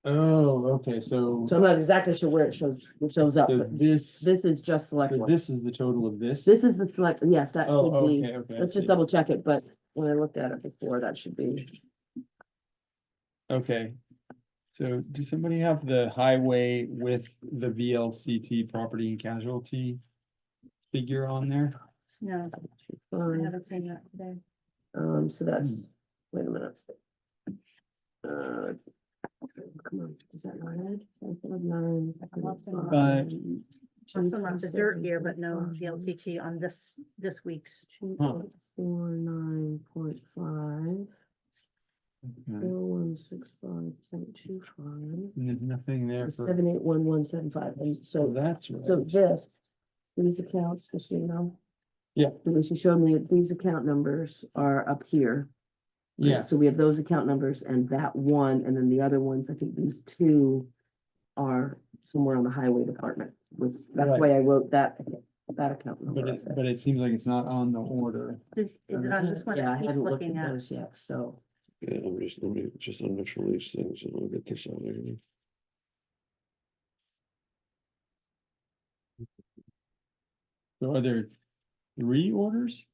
S4: Oh, okay, so.
S3: So I'm not exactly sure where it shows up,
S4: So
S3: but
S4: this,
S3: this is just select
S4: so
S3: board.
S4: this is the total of this?
S3: This is the select, yes, that
S4: Oh,
S3: could be,
S4: okay, okay. I
S3: let's just
S4: see.
S3: double check it, but when I looked at it before, that should be.
S4: Okay. So does somebody have the highway with the VLCT property and casualty figure on there?
S2: No, I
S3: Fine.
S2: haven't seen that today.
S3: So that's, wait a minute. Come on, does that not add? 559,
S2: Lots of them.
S4: But-
S2: Some of the dirt here, but no VLCT on this week's.
S3: 2.49.5, 4165.25,
S4: And there's nothing there for,
S3: 781175, and
S4: so
S3: so,
S4: that's right.
S3: so these accounts, just so you know.
S4: Yeah.
S3: She showed me that these account numbers are up here. right?
S4: Yeah.
S3: So we have those account numbers and that one, and then the other ones, I think these two are somewhere on the highway department, which, that's the
S4: Right.
S3: way I wrote that account number.
S4: But it seems like it's not on the order.
S2: Is it on this one
S3: Yeah, I
S2: that Pete's
S3: hadn't looked
S2: looking
S3: at
S2: at?
S3: those yet, so.
S1: yeah, let me just initial these things and I'll get this out of here.
S4: So are there 3 orders?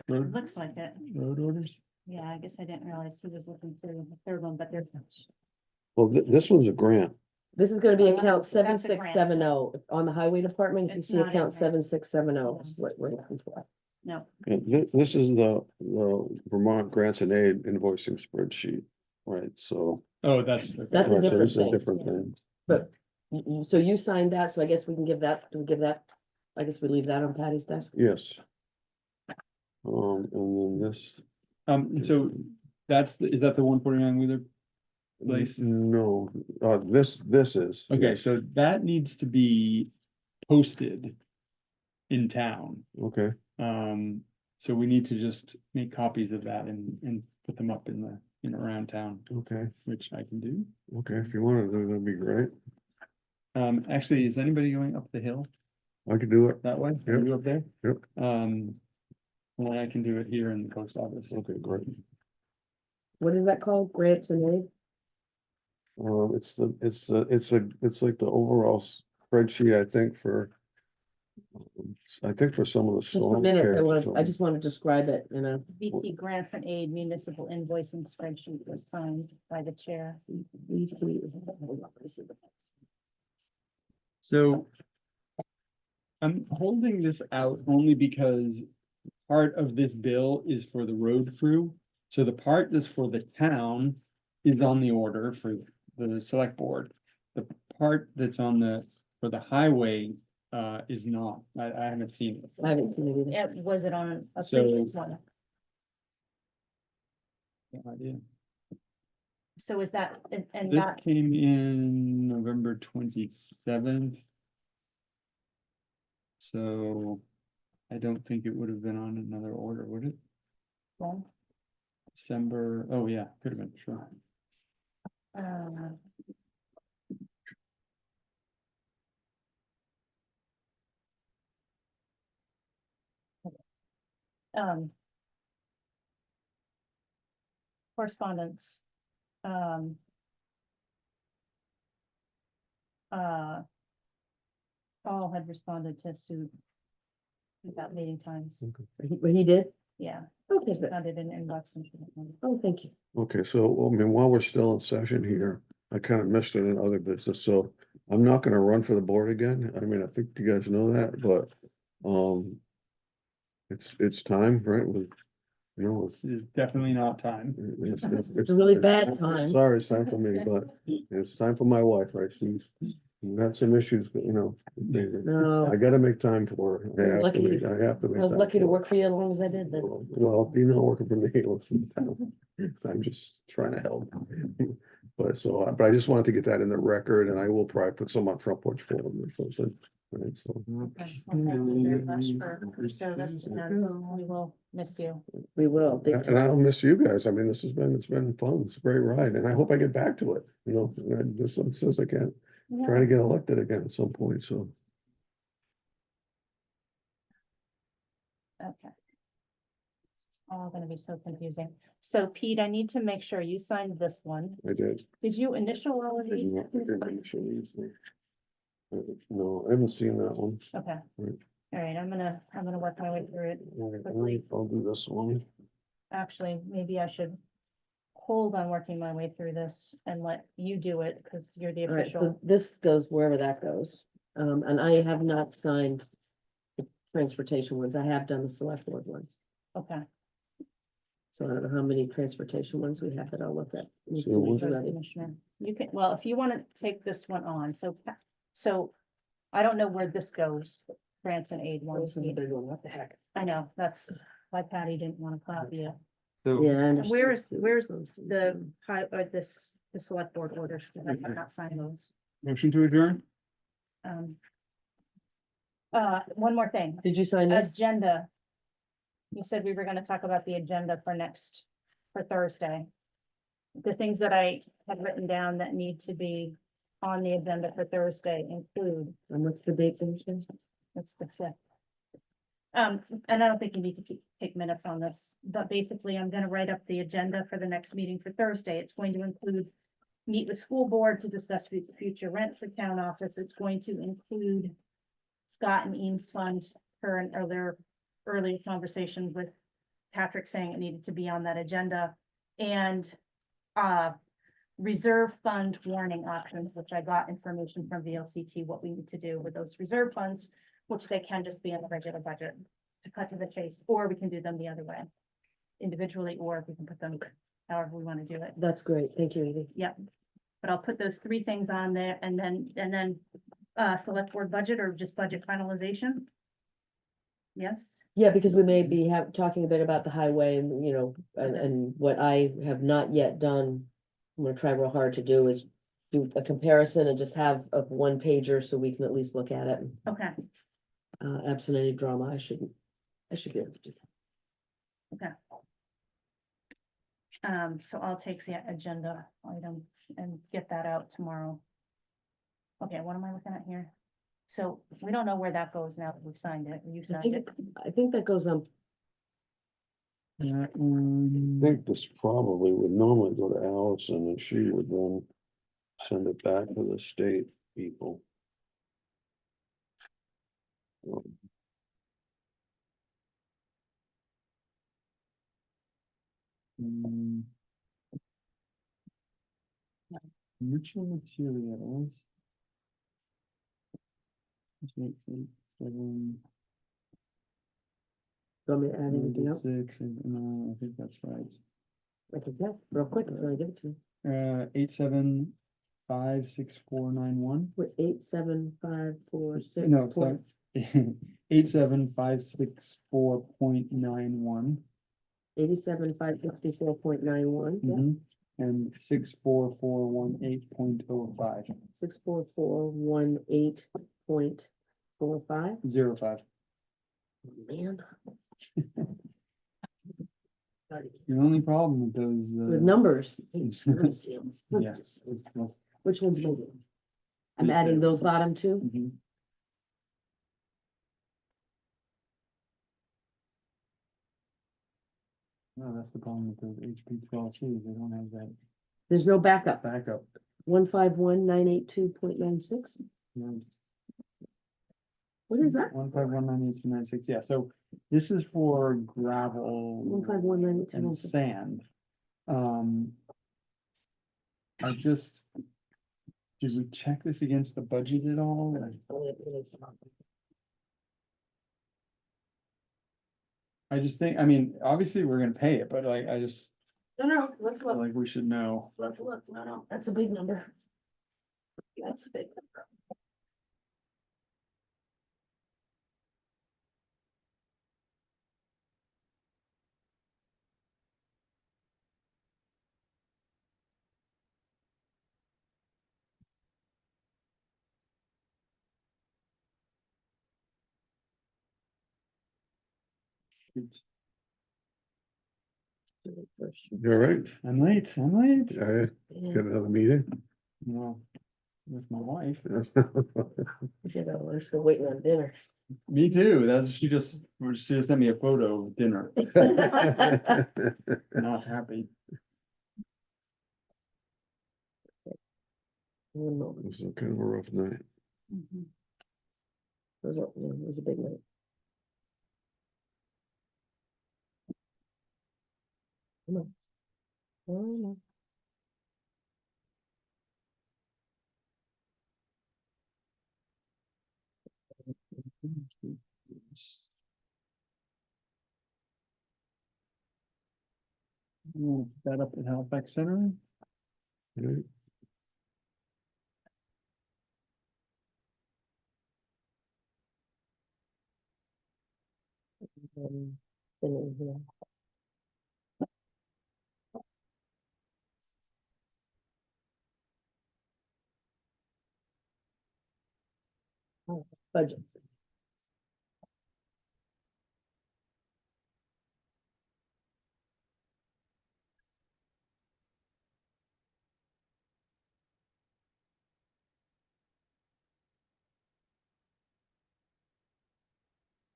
S4: Road,
S2: Looks like it.
S4: road orders?
S2: Yeah, I guess I didn't realize he was looking through the third one, but there's.
S1: Well, this one's a grant.
S3: This is gonna be
S2: Oh,
S3: account
S2: that's a grant.
S3: 7670 on the highway department, if you
S2: It's
S3: see
S2: not in
S3: account
S2: there.
S3: 7670, is what we're looking for.
S2: No,
S1: And this is the Vermont Grants and Aid invoicing spreadsheet, right? So,
S4: Oh, that's.
S3: That's a
S1: right, so
S3: different
S1: this is a
S3: thing.
S1: different thing.
S3: But, so you signed that, so I guess we can give that, do we give that, I guess we leave that on Patty's desk?
S1: Yes. And then this,
S4: And so is that the 149 Wheeler place?
S1: no, this is.
S4: Okay,
S1: yes.
S4: so that needs to be posted in town.
S1: Okay,
S4: So we need to just make copies of that and put them up around town,
S1: okay,
S4: which I can do.
S1: okay, if you wanna do, that'd be great.
S4: Actually, is anybody going up the hill
S1: I could do it.
S4: that way? Are
S1: Yep.
S4: you up there?
S1: Yep.
S4: And then I can do it here in the post office.
S1: Okay, great.
S3: What is that called, grants and aid?
S1: It's like the overall spreadsheet, I think, for I think for some of the
S3: Just a
S1: storm
S3: minute,
S1: care.
S3: I just want to describe it, you know.
S2: VT grants and aid municipal invoicing spreadsheet was signed by the chair.
S4: So. I'm holding this out only because part of this bill is for the road crew. So the part that's for the town is on the order for the select board. The part that's on for the highway, is not. I haven't seen it.
S3: I haven't seen it either.
S2: Was it on a
S4: So-
S2: previous one?
S4: No idea.
S2: So is that, and
S4: This
S2: that's,
S4: came in November 27th. So I don't think it would have been on another order, would it?
S2: well,
S4: December, oh yeah, could have been, sure.
S2: uh, um. Correspondence. Um. Paul had responded to Sue. About meeting times,
S3: But he did?
S2: yeah,
S3: Okay, good.
S2: found it in inbox.
S3: Oh, thank you.
S1: Okay, so, I mean, while we're still in session here, I kind of missed it in other business, so I'm not gonna run for the board again. I mean, I think you guys know that, but, it's time, right? You know,
S4: It's definitely not time.
S3: It's a really bad time.
S1: Sorry, it's time for me, but it's time for my wife, right? She's got some issues, but you know,
S3: No,
S1: I gotta make time for her. I have to
S3: Lucky-
S1: make, I have to make.
S3: I was
S1: time
S3: lucky to
S1: for her.
S3: work for you as long as I did then.
S1: Well, you're not working for me, I'm just trying to help. But so, but I just wanted to get that in the record, and I will probably put some on Front Porch Forum or something. Right, so,
S2: Okay, well, thank you very much for your service, and we will miss you.
S3: We will, big
S1: and
S3: time.
S1: I'll miss you guys. I mean, it's been fun. It's a great ride, and I hope I get back to it, you know, just as soon as I can. Trying to get elected again at some point, so.
S2: Okay. It's all gonna be so confusing. So Pete, I need to make sure you signed this one.
S1: I did.
S2: Did you initial all of
S1: I
S2: these?
S1: didn't initially use them. No, I haven't seen that one.
S2: Okay,
S1: Right.
S2: all right, I'm gonna work my way through it.
S1: All right,
S2: Quickly.
S1: I'll do this one.
S2: Actually, maybe I should hold on working my way through this and let you do it, because you're the
S3: All right, so
S2: official.
S3: this goes wherever that goes. And I have not signed the transportation ones. I have done the select board ones.
S2: Okay.
S3: So I don't know how many transportation ones we have that I'll look at. We
S1: So
S3: can make
S1: we'll-
S3: you
S2: Road
S3: ready.
S2: Commissioner, you can, well, if you wanna take this one on, so I don't know where this goes, grants and aid
S3: Oh,
S2: ones.
S3: This is a big one, what the heck?
S2: I know, that's why Patty didn't wanna copy it.
S4: So
S3: Yeah, I
S2: And
S3: understand.
S2: where's the high, or the select board orders, because I have not signed those.
S4: motion to adjourn?
S2: One more thing,
S3: Did you sign this?
S2: agenda. You said we were gonna talk about the agenda for Thursday. The things that I had written down that need to be on the agenda for Thursday include,
S3: And what's the date, Thursday?
S2: that's the 5th. And I don't think you need to take minutes on this, but basically I'm gonna write up the agenda for the next meeting for Thursday. It's going to include meet with school board to discuss future rent for town office. It's going to include Scott and Eames Fund or their early conversation with Patrick saying it needed to be on that agenda. And reserve fund warning options, which I got information from VLCT, what we need to do with those reserve funds, which they can just be in the regular budget to cut to the chase, or we can do them the other way. Individually, or we can put them however we want to do it.
S3: That's great. Thank you, Edie.
S2: Yep. But I'll put those 3 things on there, and then select board budget or just budget finalization. Yes,
S3: Yeah, because we may be talking a bit about the highway and, you know, and what I have not yet done. I'm gonna try real hard to do is do a comparison and just have a one pager so we can at least look at it.
S2: okay,
S3: Absent any drama, I should be able to do that.
S2: so I'll take the agenda item and get that out tomorrow. Okay, what am I looking at here? So we don't know where that goes now that we've signed it, you signed it.
S3: I think that goes on.
S4: That
S1: I
S4: one.
S1: think this probably would normally go to Allison, and she would then send it back to the state people.
S4: Mm. Mutual materials. 7,
S3: Want me to add anything else?
S4: 6, and, no, I think that's right.
S3: I can check real quick, I'm gonna give it to you.
S4: 87566491.
S3: With 87546.
S4: No, sorry. 87564.91.
S3: 87,554.91, yeah,
S4: And 64418.05.
S3: 64418.45.
S4: 05.
S3: Man.
S4: The only problem with those.
S3: With numbers. Hey, let me see 'em. Let me
S4: Yeah.
S3: just see. Which one's moving? I'm adding those bottom two.
S4: Mhm. No, that's the problem with those HP 12C, they don't have that
S3: There's no backup.
S4: backup.
S3: 151,982.96. What is that?
S4: 1519896, yeah, so this is for gravel
S3: 151,982.96.
S4: and sand. I just, did we check this against the budget at all? I just think, I mean, obviously, we're gonna pay it, but like, I just
S3: No, let's
S4: feel
S3: look,
S4: like we should know.
S3: let's look, no, that's a big number. That's a big number.
S1: You're right.
S4: I'm late, I'm late.
S1: Yeah,
S3: Yeah,
S1: got another meeting.
S4: Well, with my wife.
S3: we're still waiting on dinner.
S4: Me too, that's, she just sent me a photo of dinner, not happy.
S3: One moment.
S1: It was kind of a rough night.
S2: Mhm.
S3: It was a big night. Come on. Come on.
S4: We'll put that up at Halifax Center.
S1: Right.
S3: Dinner here. Oh, budget.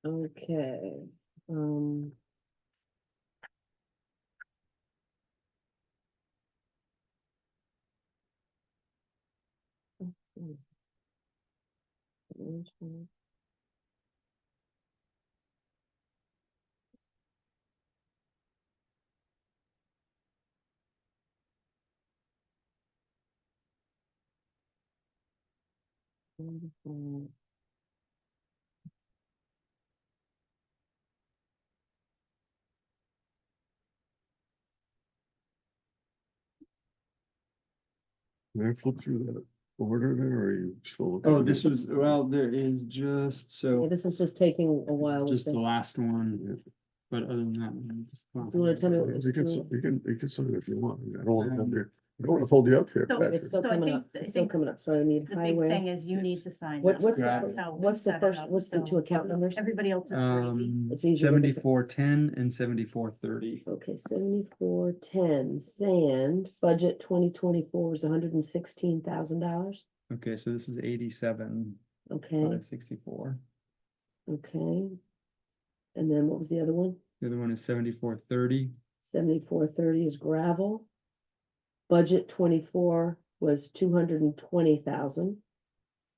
S3: Okay,
S1: Can I flip through that order there, or are you still? looking
S4: Oh,
S1: at
S4: this
S1: it?
S4: was, well, there is just,
S3: yeah,
S4: so,
S3: this is just taking a while.
S4: just
S3: with
S4: the
S3: the-
S4: last one, but other than that. just the last
S3: Do you wanna tell me
S4: one.
S3: what was
S1: You can,
S3: doing?
S1: you can sign it if you want. I don't want to hold you, I don't want to hold you up here.
S2: So
S1: Patrick.
S3: It's still
S2: So I
S3: coming
S2: think-
S3: up,
S2: I
S3: it's still
S2: think
S3: coming up, so I need
S2: The big thing
S3: highway.
S2: is you need to sign.
S3: What,
S2: them.
S3: what's
S2: That's
S3: the,
S2: how we
S3: what's the
S2: set it
S3: first,
S2: up,
S3: what's the
S2: so
S3: two account numbers?
S2: Everybody else is gravy.
S3: It's easier to look at.
S4: 7410 and 7430.
S3: Okay, 7410, sand, budget 2024 is $116,000,
S4: Okay, so this is 87
S3: okay,
S4: 564.
S3: okay. And then what was the other one?
S4: The other one is 7430.
S3: 7430 is gravel. Budget 24 was 220,000.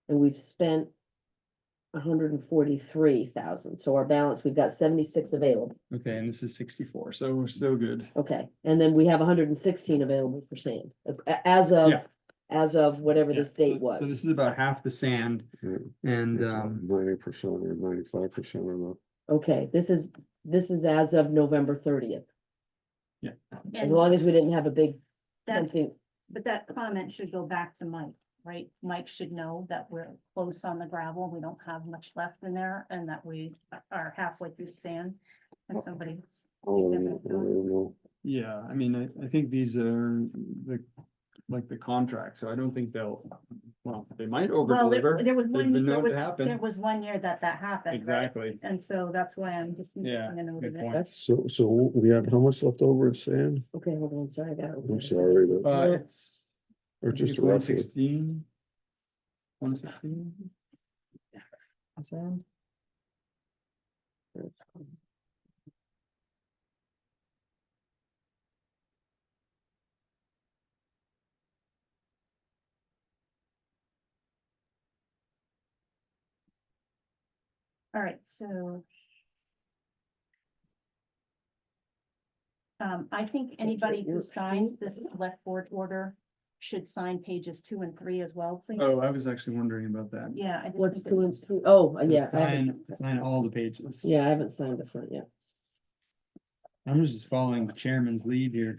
S3: And we've spent 143,000. So our balance, we've got 76 available.
S4: Okay, and this is 64, so we're still good.
S3: Okay, and then we have 116 available for sand, as of,
S4: Yeah.
S3: whatever
S4: Yeah,
S3: this date
S4: so-
S3: was.
S4: So this is about half the sand
S1: Yeah.
S4: and,
S1: 90% or 95% of the,
S3: Okay, this is as of November 30th. As
S2: And
S3: long as we didn't have a big
S2: that,
S3: something,
S2: but that comment should go back to Mike, right? Mike should know that we're close on the gravel, we don't have much left in there, and that we are halfway through the sand. And somebody.
S1: oh, I don't know.
S4: yeah, I mean, I think these are like the contract, so I don't think they'll, well, they might over
S2: Well,
S4: deliver.
S2: there was
S4: They've
S2: one,
S4: been
S2: there
S4: known
S2: was,
S4: to happen.
S2: there was one year that happened. right?
S4: Exactly.
S2: And so that's why I'm just
S4: Yeah,
S2: making a note
S4: good
S2: of it.
S4: point.
S3: that's,
S1: So we have how much left over in sand?
S3: okay, hold on, sorry, I got it.
S1: I'm sorry, but,
S4: It's.
S1: or just roughly.
S4: 116. 116. Sand?
S2: All right, so. I think anybody who
S3: you're-
S2: signed this select board order should sign pages 2 and 3 as well, please.
S4: Oh, I was actually wondering about that.
S2: Yeah. I just
S3: What's
S2: think it
S3: 2 and
S2: was-
S3: 3? Oh,
S4: So
S3: yeah, I haven't,
S4: sign all the pages.
S3: yeah, I haven't signed the front yet.
S4: I'm just following the chairman's lead here.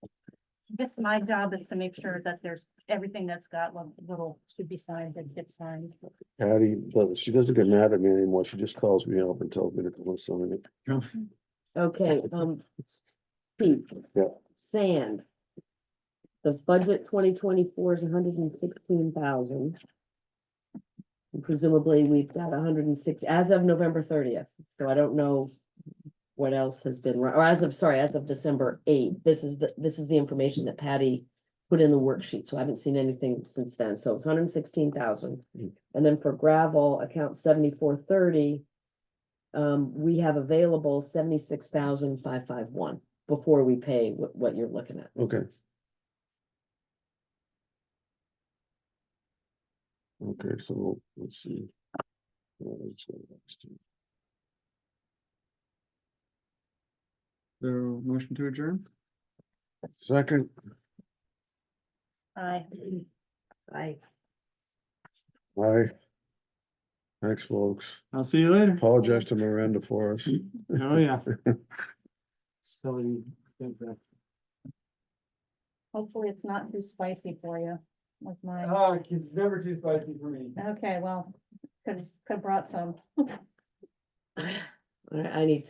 S2: I guess my job is to make sure that there's everything that's got little should be signed and gets signed.
S1: Patty, but she doesn't get mad at me anymore. She just calls me up and tells me to come and sign it.
S3: Okay, Pete.
S1: Yeah.
S3: Sand. The budget 2024 is 116,000. Presumably, we've got 106 as of November 30th, so I don't know what else has been, or as of December 8th. This is the information that Patty put in the worksheet, so I haven't seen anything since then, so it's 116,000. And then for gravel, account 7430, we have available 76,551 before we pay what you're looking at.
S1: Okay. Okay, so let's see. Let's go next to-
S4: So motion to adjourn?
S1: Second,
S2: I.
S3: I
S1: aye. Thanks, folks.
S4: I'll see you later.
S1: Apologize to Miranda for us.
S4: Oh, yeah. So.
S2: Hopefully it's not too spicy for you, like mine.
S4: It's never too spicy for me.
S2: Okay, well, could have brought some.
S3: need